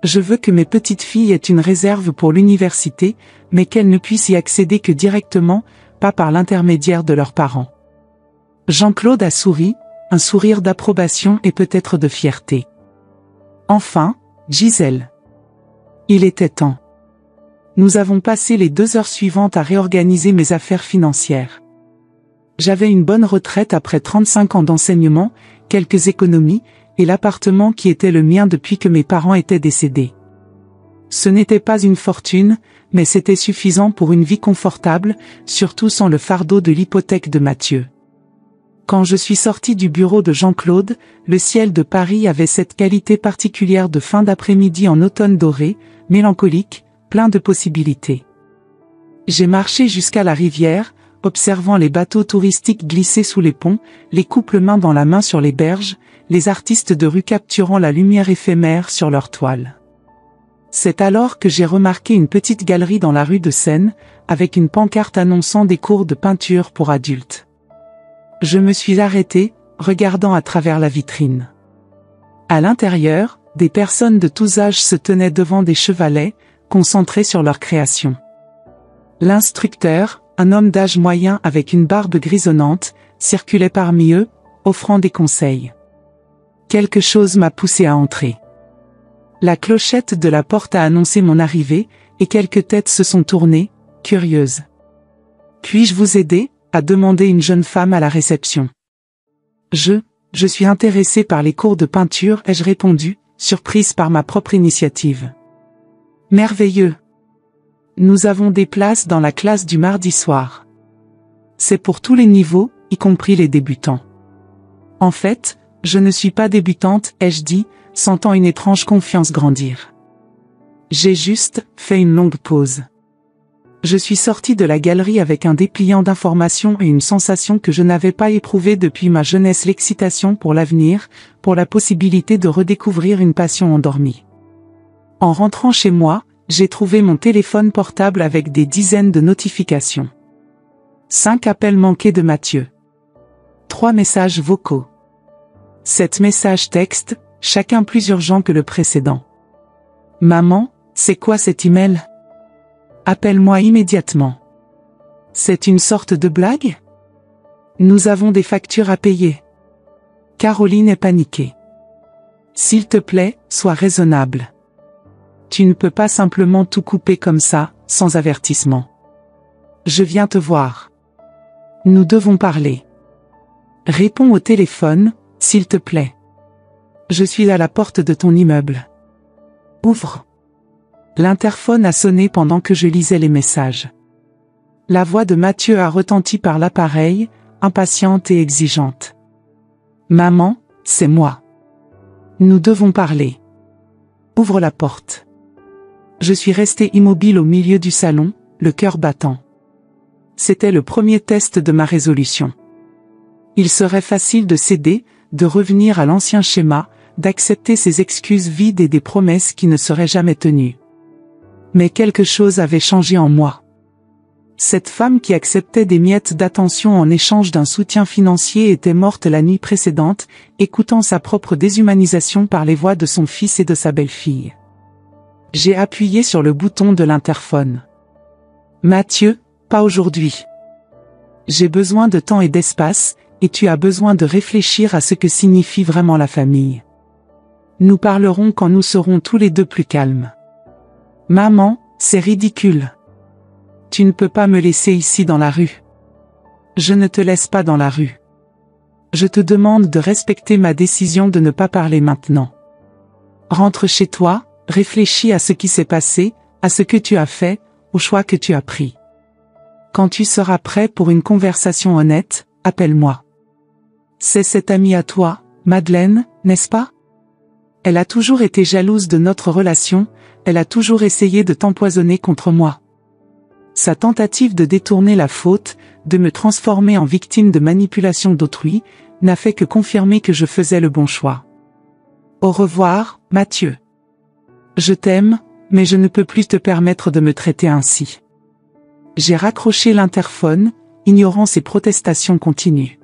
Je veux que mes petites filles aient une réserve pour l'université, mais qu'elles ne puissent y accéder que directement, pas par l'intermédiaire de leurs parents. » Jean-Claude a souri, un sourire d'approbation et peut-être de fierté. Enfin, Gisèle. Il était temps. Nous avons passé les 2 heures suivantes à réorganiser mes affaires financières. J'avais une bonne retraite après 35 ans d'enseignement, quelques économies, et l'appartement qui était le mien depuis que mes parents étaient décédés. Ce n'était pas une fortune, mais c'était suffisant pour une vie confortable, surtout sans le fardeau de l'hypothèque de Mathieu. Quand je suis sorti du bureau de Jean-Claude, le ciel de Paris avait cette qualité particulière de fin d'après-midi en automne doré, mélancolique, plein de possibilités. J'ai marché jusqu'à la rivière, observant les bateaux touristiques glisser sous les ponts, les couples main dans la main sur les berges, les artistes de rue capturant la lumière éphémère sur leurs toiles. C'est alors que j'ai remarqué une petite galerie dans la rue de Seine, avec une pancarte annonçant des cours de peinture pour adultes. Je me suis arrêté, regardant à travers la vitrine. À l'intérieur, des personnes de tous âges se tenaient devant des chevalets, concentrés sur leur création. L'instructeur, un homme d'âge moyen avec une barbe grisonnante, circulait parmi eux, offrant des conseils. Quelque chose m'a poussé à entrer. La clochette de la porte a annoncé mon arrivée, et quelques têtes se sont tournées, curieuses. « Puis-je vous aider ?» a demandé une jeune femme à la réception. « Je suis intéressée par les cours de peinture » ai-je répondu, surprise par ma propre initiative. « Merveilleux. Nous avons des places dans la classe du mardi soir. C'est pour tous les niveaux, y compris les débutants. » En fait, je ne suis pas débutante, ai-je dit, sentant une étrange confiance grandir. J'ai juste fait une longue pause. Je suis sorti de la galerie avec un dépliant d'informations et une sensation que je n'avais pas éprouvée depuis ma jeunesse, l'excitation pour l'avenir, pour la possibilité de redécouvrir une passion endormie. En rentrant chez moi, j'ai trouvé mon téléphone portable avec des dizaines de notifications. 5 appels manqués de Mathieu. 3 messages vocaux. 7 messages textes, chacun plus urgent que le précédent. Maman, c'est quoi cet email ? Appelle-moi immédiatement. C'est une sorte de blague ? Nous avons des factures à payer. Caroline est paniquée. S'il te plaît, sois raisonnable. Tu ne peux pas simplement tout couper comme ça, sans avertissement. Je viens te voir. Nous devons parler. Réponds au téléphone, s'il te plaît. Je suis à la porte de ton immeuble. Ouvre. L'interphone a sonné pendant que je lisais les messages. La voix de Mathieu a retenti par l'appareil, impatiente et exigeante. Maman, c'est moi. Nous devons parler. Ouvre la porte. Je suis resté immobile au milieu du salon, le cœur battant. C'était le premier test de ma résolution. Il serait facile de céder, de revenir à l'ancien schéma, d'accepter ces excuses vides et des promesses qui ne seraient jamais tenues. Mais quelque chose avait changé en moi. Cette femme qui acceptait des miettes d'attention en échange d'un soutien financier était morte la nuit précédente, écoutant sa propre déshumanisation par les voix de son fils et de sa belle-fille. J'ai appuyé sur le bouton de l'interphone. Mathieu, pas aujourd'hui. J'ai besoin de temps et d'espace, et tu as besoin de réfléchir à ce que signifie vraiment la famille. Nous parlerons quand nous serons tous les deux plus calmes. Maman, c'est ridicule. Tu ne peux pas me laisser ici dans la rue. Je ne te laisse pas dans la rue. Je te demande de respecter ma décision de ne pas parler maintenant. Rentre chez toi, réfléchis à ce qui s'est passé, à ce que tu as fait, au choix que tu as pris. Quand tu seras prêt pour une conversation honnête, appelle-moi. C'est cette amie à toi, Madeleine, n'est-ce pas ? Elle a toujours été jalouse de notre relation, elle a toujours essayé de t'empoisonner contre moi. Sa tentative de détourner la faute, de me transformer en victime de manipulation d'autrui, n'a fait que confirmer que je faisais le bon choix. Au revoir, Mathieu. Je t'aime, mais je ne peux plus te permettre de me traiter ainsi. J'ai raccroché l'interphone, ignorant ses protestations continues.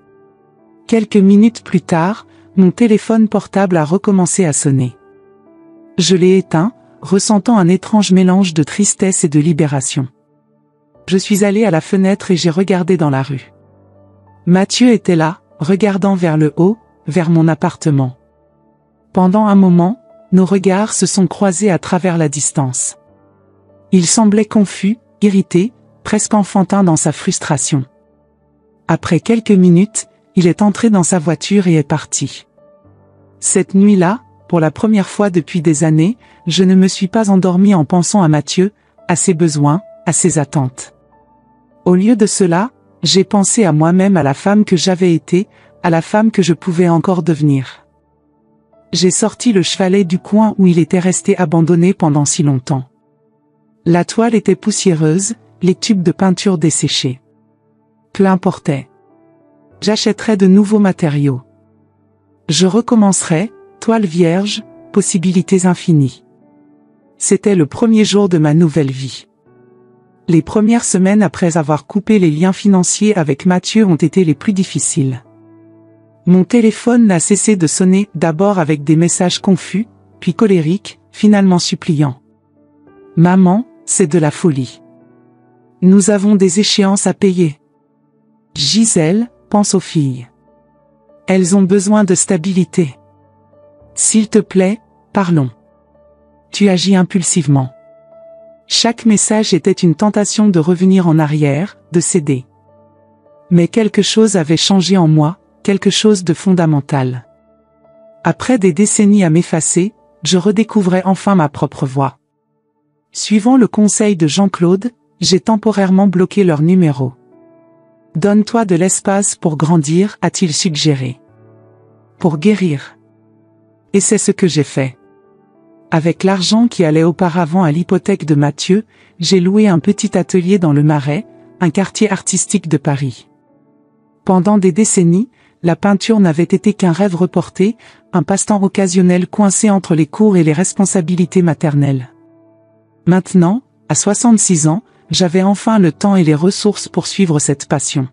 Quelques minutes plus tard, mon téléphone portable a recommencé à sonner. Je l'ai éteint, ressentant un étrange mélange de tristesse et de libération. Je suis allé à la fenêtre et j'ai regardé dans la rue. Mathieu était là, regardant vers le haut, vers mon appartement. Pendant un moment, nos regards se sont croisés à travers la distance. Il semblait confus, irrité, presque enfantin dans sa frustration. Après quelques minutes, il est entré dans sa voiture et est parti. Cette nuit-là, pour la première fois depuis des années, je ne me suis pas endormi en pensant à Mathieu, à ses besoins, à ses attentes. Au lieu de cela, j'ai pensé à moi-même, à la femme que j'avais été, à la femme que je pouvais encore devenir. J'ai sorti le chevalet du coin où il était resté abandonné pendant si longtemps. La toile était poussiéreuse, les tubes de peinture desséchés. Peu importait. J'achèterais de nouveaux matériaux. Je recommencerais, toile vierge, possibilités infinies. C'était le premier jour de ma nouvelle vie. Les premières semaines après avoir coupé les liens financiers avec Mathieu ont été les plus difficiles. Mon téléphone n'a cessé de sonner, d'abord avec des messages confus, puis colériques, finalement suppliants. Maman, c'est de la folie. Nous avons des échéances à payer. Gisèle, pense aux filles. Elles ont besoin de stabilité. S'il te plaît, parlons. Tu agis impulsivement. Chaque message était une tentation de revenir en arrière, de céder. Mais quelque chose avait changé en moi, quelque chose de fondamental. Après des décennies à m'effacer, je redécouvrais enfin ma propre voix. Suivant le conseil de Jean-Claude, j'ai temporairement bloqué leur numéro. Donne-toi de l'espace pour grandir, a-t-il suggéré. Pour guérir. Et c'est ce que j'ai fait. Avec l'argent qui allait auparavant à l'hypothèque de Mathieu, j'ai loué un petit atelier dans le Marais, un quartier artistique de Paris. Pendant des décennies, la peinture n'avait été qu'un rêve reporté, un passe-temps occasionnel coincé entre les cours et les responsabilités maternelles. Maintenant, à 66 ans, j'avais enfin le temps et les ressources pour suivre cette passion.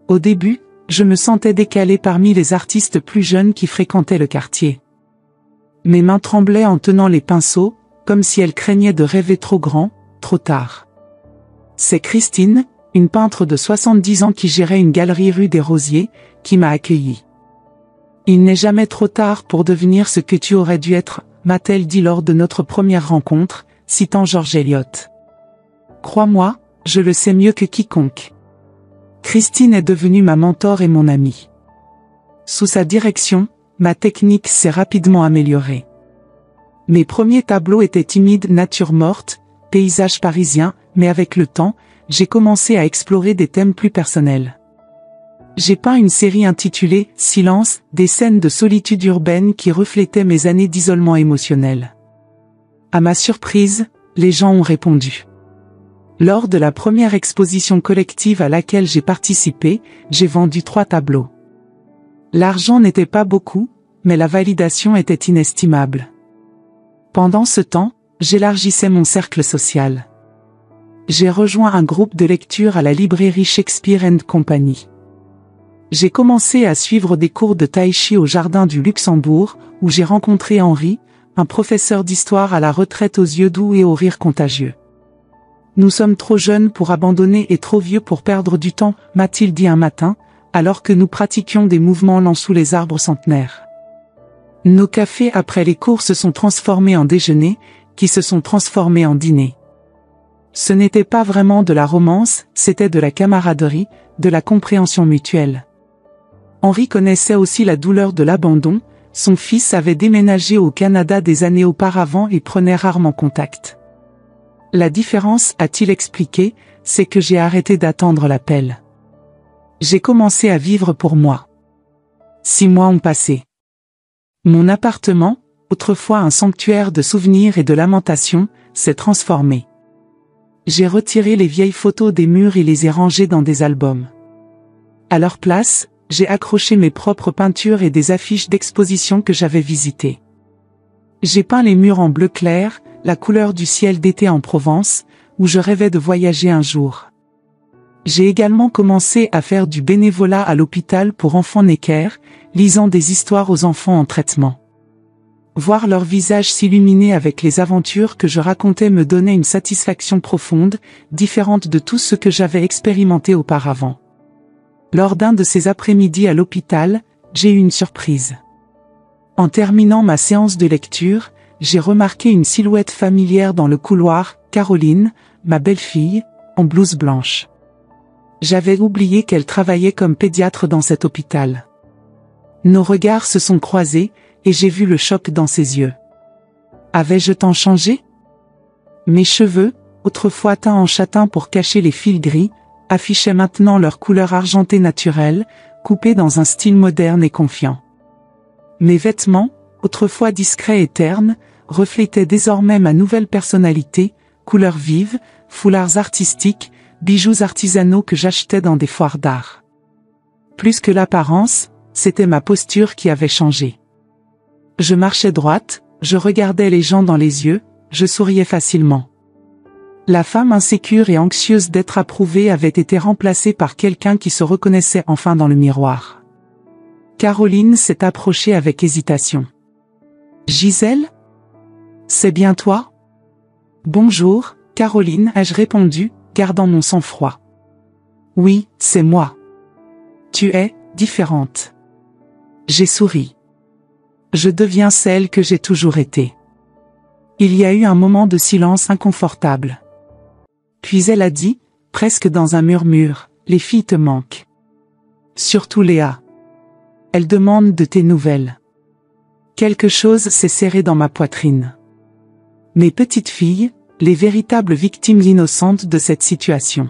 Au début, je me sentais décalé parmi les artistes plus jeunes qui fréquentaient le quartier. Mes mains tremblaient en tenant les pinceaux, comme si elles craignaient de rêver trop grand, trop tard. C'est Christine, une peintre de 70 ans qui gérait une galerie rue des Rosiers, qui m'a accueilli. « Il n'est jamais trop tard pour devenir ce que tu aurais dû être », m'a-t-elle dit lors de notre première rencontre, citant George Eliot. Crois-moi, je le sais mieux que quiconque. Christine est devenue ma mentor et mon amie. Sous sa direction, ma technique s'est rapidement améliorée. Mes premiers tableaux étaient timides, nature morte, paysages parisiens, mais avec le temps, j'ai commencé à explorer des thèmes plus personnels. J'ai peint une série intitulée « Silence », des scènes de solitude urbaine qui reflétaient mes années d'isolement émotionnel. À ma surprise, les gens ont répondu. Lors de la première exposition collective à laquelle j'ai participé, j'ai vendu 3 tableaux. L'argent n'était pas beaucoup, mais la validation était inestimable. Pendant ce temps, j'élargissais mon cercle social. J'ai rejoint un groupe de lecture à la librairie Shakespeare & Company. J'ai commencé à suivre des cours de tai chi au jardin du Luxembourg, où j'ai rencontré Henri, un professeur d'histoire à la retraite aux yeux doux et au rire contagieux. Nous sommes trop jeunes pour abandonner et trop vieux pour perdre du temps, m'a-t-il dit un matin, alors que nous pratiquions des mouvements lents sous les arbres centenaires. Nos cafés après les cours se sont transformés en déjeuners, qui se sont transformés en dîners. Ce n'était pas vraiment de la romance, c'était de la camaraderie, de la compréhension mutuelle. Henri connaissait aussi la douleur de l'abandon, son fils avait déménagé au Canada des années auparavant et prenait rarement contact. La différence, a-t-il expliqué, c'est que j'ai arrêté d'attendre l'appel. J'ai commencé à vivre pour moi. 6 mois ont passé. Mon appartement, autrefois un sanctuaire de souvenirs et de lamentations, s'est transformé. J'ai retiré les vieilles photos des murs et les ai rangées dans des albums. À leur place, j'ai accroché mes propres peintures et des affiches d'exposition que j'avais visitées. J'ai peint les murs en bleu clair, la couleur du ciel d'été en Provence, où je rêvais de voyager un jour. J'ai également commencé à faire du bénévolat à l'hôpital pour enfants Necker, lisant des histoires aux enfants en traitement. Voir leur visage s'illuminer avec les aventures que je racontais me donnait une satisfaction profonde, différente de tout ce que j'avais expérimenté auparavant. Lors d'un de ces après-midi à l'hôpital, j'ai eu une surprise. En terminant ma séance de lecture, j'ai remarqué une silhouette familière dans le couloir, Caroline, ma belle-fille, en blouse blanche. J'avais oublié qu'elle travaillait comme pédiatre dans cet hôpital. Nos regards se sont croisés, et j'ai vu le choc dans ses yeux. Avais-je tant changé? Mes cheveux, autrefois teints en châtain pour cacher les fils gris, affichaient maintenant leur couleur argentée naturelle, coupée dans un style moderne et confiant. Mes vêtements, autrefois discrets et ternes, reflétaient désormais ma nouvelle personnalité, couleurs vives, foulards artistiques, bijoux artisanaux que j'achetais dans des foires d'art. Plus que l'apparence, c'était ma posture qui avait changé. Je marchais droite, je regardais les gens dans les yeux, je souriais facilement. La femme insécure et anxieuse d'être approuvée avait été remplacée par quelqu'un qui se reconnaissait enfin dans le miroir. Caroline s'est approchée avec hésitation. « Gisèle? C'est bien toi? »« Bonjour, Caroline, ai-je répondu, gardant mon sang-froid. « Oui, c'est moi. Tu es différente. » J'ai souri. Je deviens celle que j'ai toujours été. Il y a eu un moment de silence inconfortable. Puis elle a dit, presque dans un murmure, « Les filles te manquent. Surtout Léa. Elle demande de tes nouvelles. » Quelque chose s'est serré dans ma poitrine. Mes petites filles, les véritables victimes innocentes de cette situation.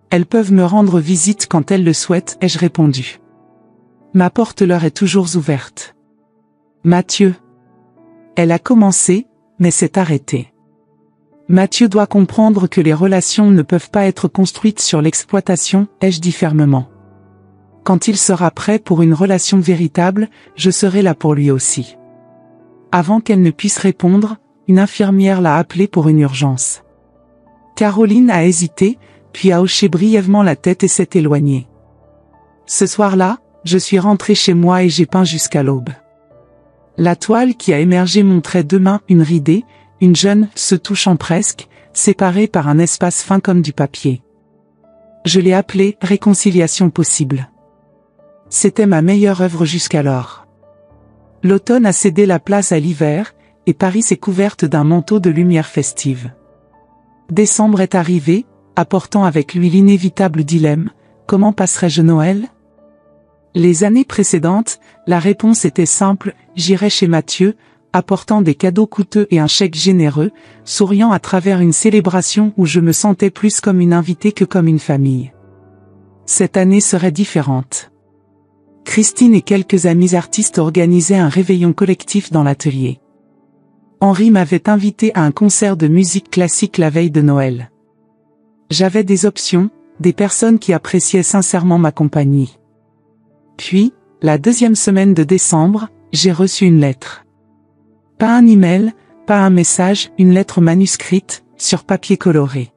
Elles peuvent me rendre visite quand elles le souhaitent, ai-je répondu. Ma porte leur est toujours ouverte. Mathieu. Elle a commencé, mais s'est arrêtée. Mathieu doit comprendre que les relations ne peuvent pas être construites sur l'exploitation, ai-je dit fermement. Quand il sera prêt pour une relation véritable, je serai là pour lui aussi. Avant qu'elle ne puisse répondre, une infirmière l'a appelée pour une urgence. Caroline a hésité, puis a hoché brièvement la tête et s'est éloignée. Ce soir-là, je suis rentrée chez moi et j'ai peint jusqu'à l'aube. La toile qui a émergé montrait demain une ridée, une jeune, se touchant presque, séparée par un espace fin comme du papier. Je l'ai appelée « Réconciliation possible ». C'était ma meilleure œuvre jusqu'alors. L'automne a cédé la place à l'hiver, et Paris s'est couverte d'un manteau de lumière festive. Décembre est arrivé, apportant avec lui l'inévitable dilemme, comment passerai-je Noël ? Les années précédentes, la réponse était simple, j'irai chez Mathieu, apportant des cadeaux coûteux et un chèque généreux, souriant à travers une célébration où je me sentais plus comme une invitée que comme une famille. Cette année serait différente. Christine et quelques amis artistes organisaient un réveillon collectif dans l'atelier. Henri m'avait invité à un concert de musique classique la veille de Noël. J'avais des options, des personnes qui appréciaient sincèrement ma compagnie. Puis, la deuxième semaine de décembre, j'ai reçu une lettre. Pas un email, pas un message, une lettre manuscrite, sur papier coloré.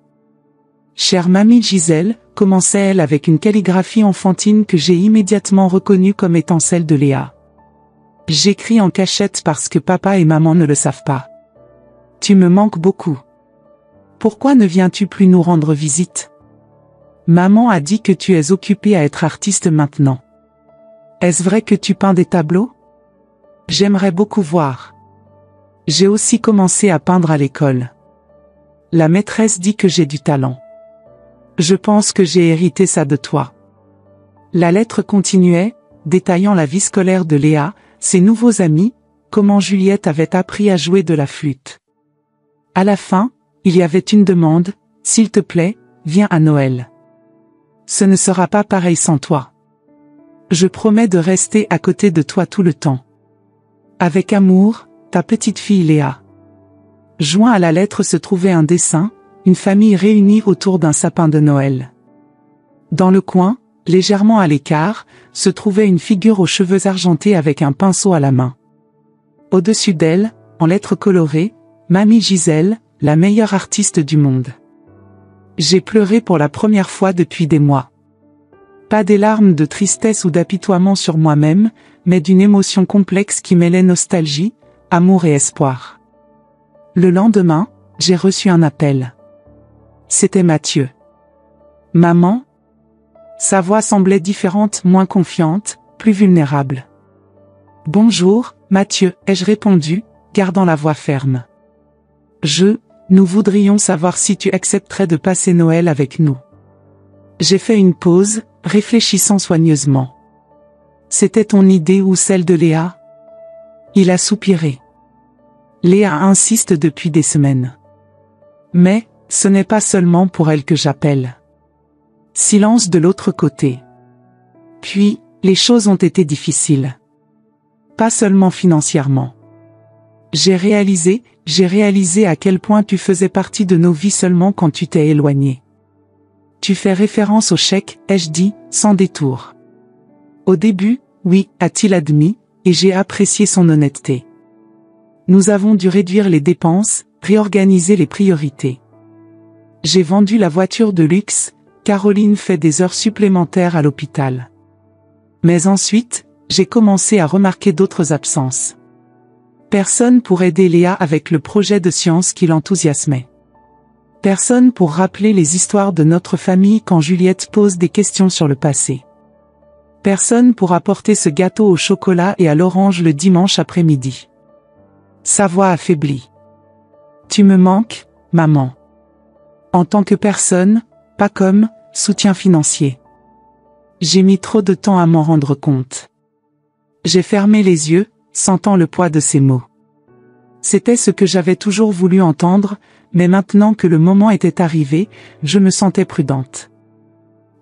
Chère mamie Gisèle, commençait-elle avec une calligraphie enfantine que j'ai immédiatement reconnue comme étant celle de Léa. J'écris en cachette parce que papa et maman ne le savent pas. Tu me manques beaucoup. Pourquoi ne viens-tu plus nous rendre visite? Maman a dit que tu es occupée à être artiste maintenant. Est-ce vrai que tu peins des tableaux? J'aimerais beaucoup voir. J'ai aussi commencé à peindre à l'école. La maîtresse dit que j'ai du talent. Je pense que j'ai hérité ça de toi. La lettre continuait, détaillant la vie scolaire de Léa, ses nouveaux amis, comment Juliette avait appris à jouer de la flûte. À la fin, il y avait une demande, s'il te plaît, viens à Noël. Ce ne sera pas pareil sans toi. Je promets de rester à côté de toi tout le temps. Avec amour, ta petite fille Léa. Joint à la lettre se trouvait un dessin, une famille réunie autour d'un sapin de Noël. Dans le coin, légèrement à l'écart, se trouvait une figure aux cheveux argentés avec un pinceau à la main. Au-dessus d'elle, en lettres colorées, Mamie Gisèle, la meilleure artiste du monde. J'ai pleuré pour la première fois depuis des mois. Pas des larmes de tristesse ou d'apitoiement sur moi-même, mais d'une émotion complexe qui mêlait nostalgie, amour et espoir. Le lendemain, j'ai reçu un appel. C'était Mathieu. Maman? Sa voix semblait différente, moins confiante, plus vulnérable. Bonjour, Mathieu, ai-je répondu, gardant la voix ferme. Nous voudrions savoir si tu accepterais de passer Noël avec nous. J'ai fait une pause, réfléchissant soigneusement. C'était ton idée ou celle de Léa? Il a soupiré. Léa insiste depuis des semaines. Mais, ce n'est pas seulement pour elle que j'appelle. Silence de l'autre côté. Puis, les choses ont été difficiles. Pas seulement financièrement. J'ai réalisé à quel point tu faisais partie de nos vies seulement quand tu t'es éloigné. Tu fais référence au chèque, ai-je dit, sans détour. Au début, oui, a-t-il admis, et j'ai apprécié son honnêteté. Nous avons dû réduire les dépenses, réorganiser les priorités. J'ai vendu la voiture de luxe, Caroline fait des heures supplémentaires à l'hôpital. Mais ensuite, j'ai commencé à remarquer d'autres absences. Personne pour aider Léa avec le projet de science qui l'enthousiasmait. Personne pour rappeler les histoires de notre famille quand Juliette pose des questions sur le passé. Personne pour apporter ce gâteau au chocolat et à l'orange le dimanche après-midi. Sa voix affaiblie. Tu me manques, maman. En tant que personne, pas comme soutien financier. J'ai mis trop de temps à m'en rendre compte. J'ai fermé les yeux, sentant le poids de ces mots. C'était ce que j'avais toujours voulu entendre, mais maintenant que le moment était arrivé, je me sentais prudente.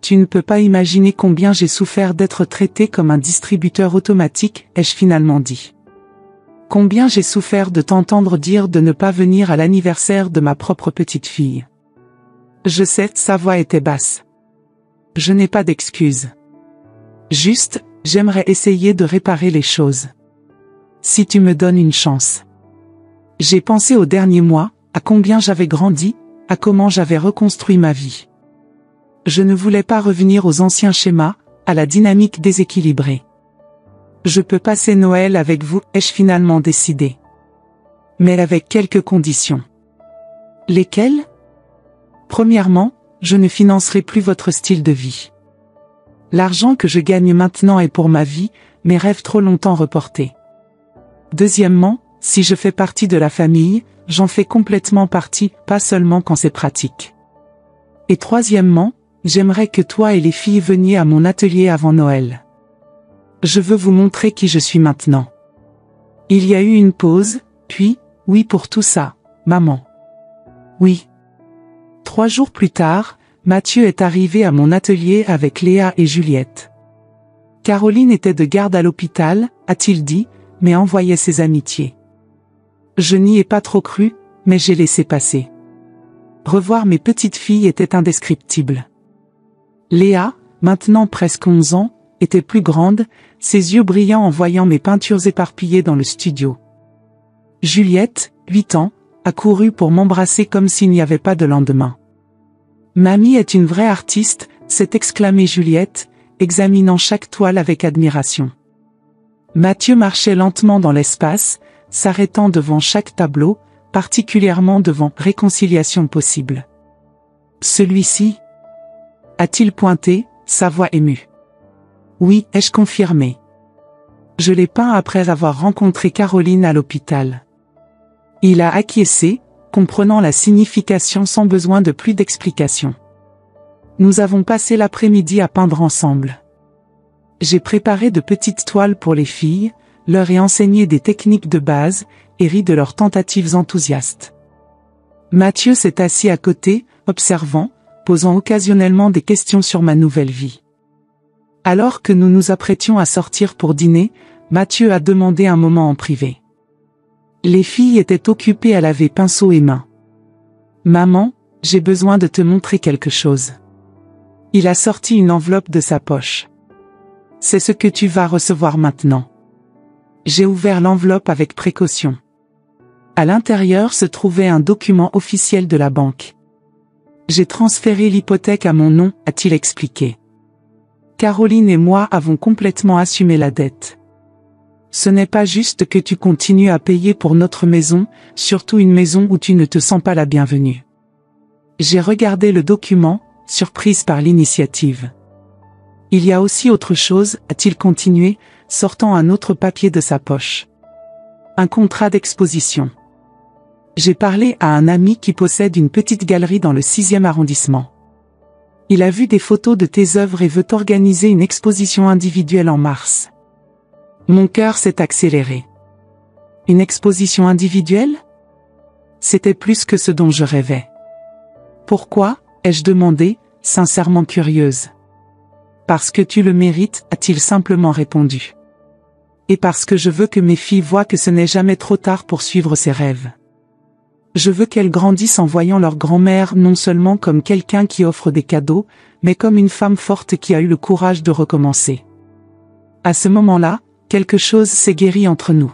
Tu ne peux pas imaginer combien j'ai souffert d'être traité comme un distributeur automatique, ai-je finalement dit. Combien j'ai souffert de t'entendre dire de ne pas venir à l'anniversaire de ma propre petite fille. Je sais, sa voix était basse. Je n'ai pas d'excuses. Juste, j'aimerais essayer de réparer les choses. Si tu me donnes une chance. J'ai pensé aux derniers mois, à combien j'avais grandi, à comment j'avais reconstruit ma vie. Je ne voulais pas revenir aux anciens schémas, à la dynamique déséquilibrée. Je peux passer Noël avec vous, ai-je finalement décidé. Mais avec quelques conditions. Lesquelles? Premièrement, je ne financerai plus votre style de vie. L'argent que je gagne maintenant est pour ma vie, mes rêves trop longtemps reportés. Deuxièmement, si je fais partie de la famille, j'en fais complètement partie, pas seulement quand c'est pratique. Et troisièmement, j'aimerais que toi et les filles veniez à mon atelier avant Noël. Je veux vous montrer qui je suis maintenant. Il y a eu une pause, puis, oui pour tout ça, maman. Oui. 3 jours plus tard, Mathieu est arrivé à mon atelier avec Léa et Juliette. Caroline était de garde à l'hôpital, a-t-il dit, mais envoyait ses amitiés. Je n'y ai pas trop cru, mais j'ai laissé passer. Revoir mes petites filles était indescriptible. Léa, maintenant presque 11 ans, était plus grande, ses yeux brillants en voyant mes peintures éparpillées dans le studio. Juliette, 8 ans, a couru pour m'embrasser comme s'il n'y avait pas de lendemain. Mamie est une vraie artiste, s'est exclamée Juliette, examinant chaque toile avec admiration. Mathieu marchait lentement dans l'espace, s'arrêtant devant chaque tableau, particulièrement devant « Réconciliation possible ». Celui-ci? A-t-il pointé, sa voix émue. Oui, ai-je confirmé. Je l'ai peint après avoir rencontré Caroline à l'hôpital. Il a acquiescé, comprenant la signification sans besoin de plus d'explications. Nous avons passé l'après-midi à peindre ensemble. J'ai préparé de petites toiles pour les filles, leur ai enseigné des techniques de base, et ri de leurs tentatives enthousiastes. Mathieu s'est assis à côté, observant, posant occasionnellement des questions sur ma nouvelle vie. Alors que nous nous apprêtions à sortir pour dîner, Mathieu a demandé un moment en privé. Les filles étaient occupées à laver pinceau et mains. « Maman, j'ai besoin de te montrer quelque chose. » Il a sorti une enveloppe de sa poche. « C'est ce que tu vas recevoir maintenant. » J'ai ouvert l'enveloppe avec précaution. À l'intérieur se trouvait un document officiel de la banque. « J'ai transféré l'hypothèque à mon nom, a-t-il expliqué. Caroline et moi avons complètement assumé la dette. Ce n'est pas juste que tu continues à payer pour notre maison, surtout une maison où tu ne te sens pas la bienvenue. » J'ai regardé le document, surprise par l'initiative. « Il y a aussi autre chose, a-t-il continué, sortant un autre papier de sa poche. Un contrat d'exposition. J'ai parlé à un ami qui possède une petite galerie dans le 6e arrondissement. Il a vu des photos de tes œuvres et veut organiser une exposition individuelle en mars. » Mon cœur s'est accéléré. Une exposition individuelle? C'était plus que ce dont je rêvais. Pourquoi, ai-je demandé, sincèrement curieuse. Parce que tu le mérites, a-t-il simplement répondu. Et parce que je veux que mes filles voient que ce n'est jamais trop tard pour suivre ses rêves. Je veux qu'elles grandissent en voyant leur grand-mère non seulement comme quelqu'un qui offre des cadeaux, mais comme une femme forte qui a eu le courage de recommencer. À ce moment-là, quelque chose s'est guéri entre nous.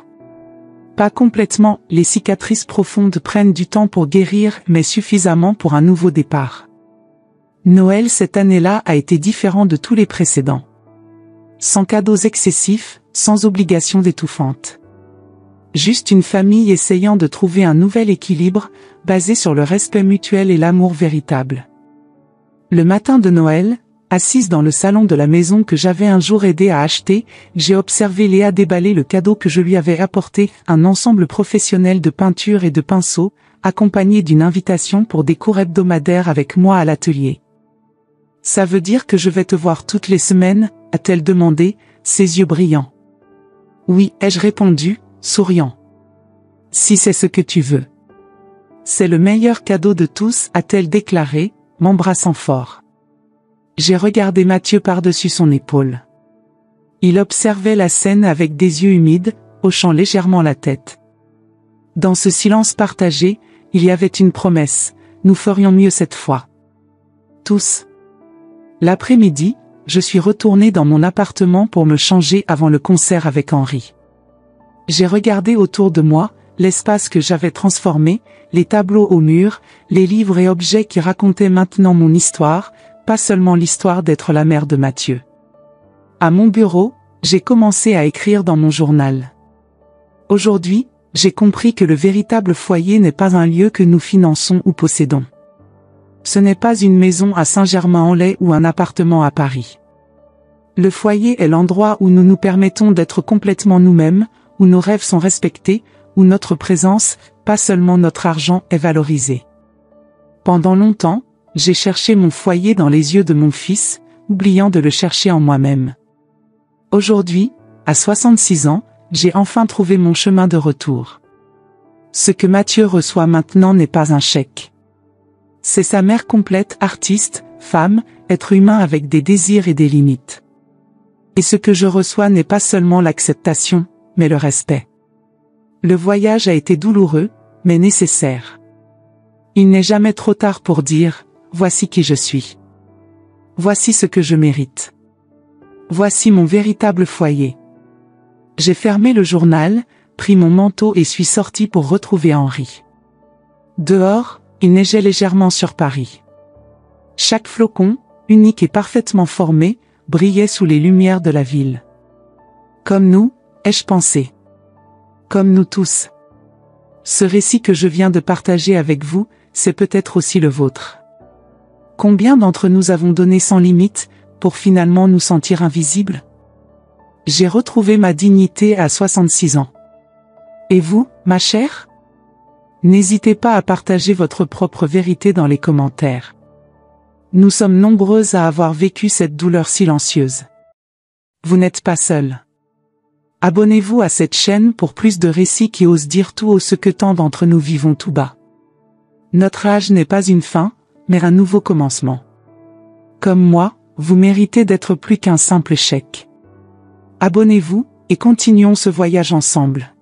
Pas complètement, les cicatrices profondes prennent du temps pour guérir, mais suffisamment pour un nouveau départ. Noël cette année-là a été différent de tous les précédents. Sans cadeaux excessifs, sans obligations étouffantes. Juste une famille essayant de trouver un nouvel équilibre, basé sur le respect mutuel et l'amour véritable. Le matin de Noël, assise dans le salon de la maison que j'avais un jour aidé à acheter, j'ai observé Léa déballer le cadeau que je lui avais apporté, un ensemble professionnel de peinture et de pinceaux, accompagné d'une invitation pour des cours hebdomadaires avec moi à l'atelier. « Ça veut dire que je vais te voir toutes les semaines ?» a-t-elle demandé, ses yeux brillants. « Oui, ai-je répondu, souriant. « Si c'est ce que tu veux. »« C'est le meilleur cadeau de tous » a-t-elle déclaré, m'embrassant fort. J'ai regardé Mathieu par-dessus son épaule. Il observait la scène avec des yeux humides, hochant légèrement la tête. Dans ce silence partagé, il y avait une promesse, nous ferions mieux cette fois. Tous. L'après-midi, je suis retourné dans mon appartement pour me changer avant le concert avec Henri. J'ai regardé autour de moi, l'espace que j'avais transformé, les tableaux au mur, les livres et objets qui racontaient maintenant mon histoire, pas seulement l'histoire d'être la mère de Mathieu. À mon bureau, j'ai commencé à écrire dans mon journal. Aujourd'hui, j'ai compris que le véritable foyer n'est pas un lieu que nous finançons ou possédons. Ce n'est pas une maison à Saint-Germain-en-Laye ou un appartement à Paris. Le foyer est l'endroit où nous nous permettons d'être complètement nous-mêmes, où nos rêves sont respectés, où notre présence, pas seulement notre argent, est valorisée. Pendant longtemps, j'ai cherché mon foyer dans les yeux de mon fils, oubliant de le chercher en moi-même. Aujourd'hui, à 66 ans, j'ai enfin trouvé mon chemin de retour. Ce que Mathieu reçoit maintenant n'est pas un chèque. C'est sa mère complète, artiste, femme, être humain avec des désirs et des limites. Et ce que je reçois n'est pas seulement l'acceptation, mais le respect. Le voyage a été douloureux, mais nécessaire. Il n'est jamais trop tard pour dire, voici qui je suis. Voici ce que je mérite. Voici mon véritable foyer. J'ai fermé le journal, pris mon manteau et suis sorti pour retrouver Henri. Dehors, il neigeait légèrement sur Paris. Chaque flocon, unique et parfaitement formé, brillait sous les lumières de la ville. Comme nous, ai-je pensé. Comme nous tous. Ce récit que je viens de partager avec vous, c'est peut-être aussi le vôtre. Combien d'entre nous avons donné sans limite, pour finalement nous sentir invisibles? J'ai retrouvé ma dignité à 66 ans. Et vous, ma chère? N'hésitez pas à partager votre propre vérité dans les commentaires. Nous sommes nombreuses à avoir vécu cette douleur silencieuse. Vous n'êtes pas seuls. Abonnez-vous à cette chaîne pour plus de récits qui osent dire tout haut ce que tant d'entre nous vivons tout bas. Notre âge n'est pas une fin, mais un nouveau commencement. Comme moi, vous méritez d'être plus qu'un simple chèque. Abonnez-vous, et continuons ce voyage ensemble.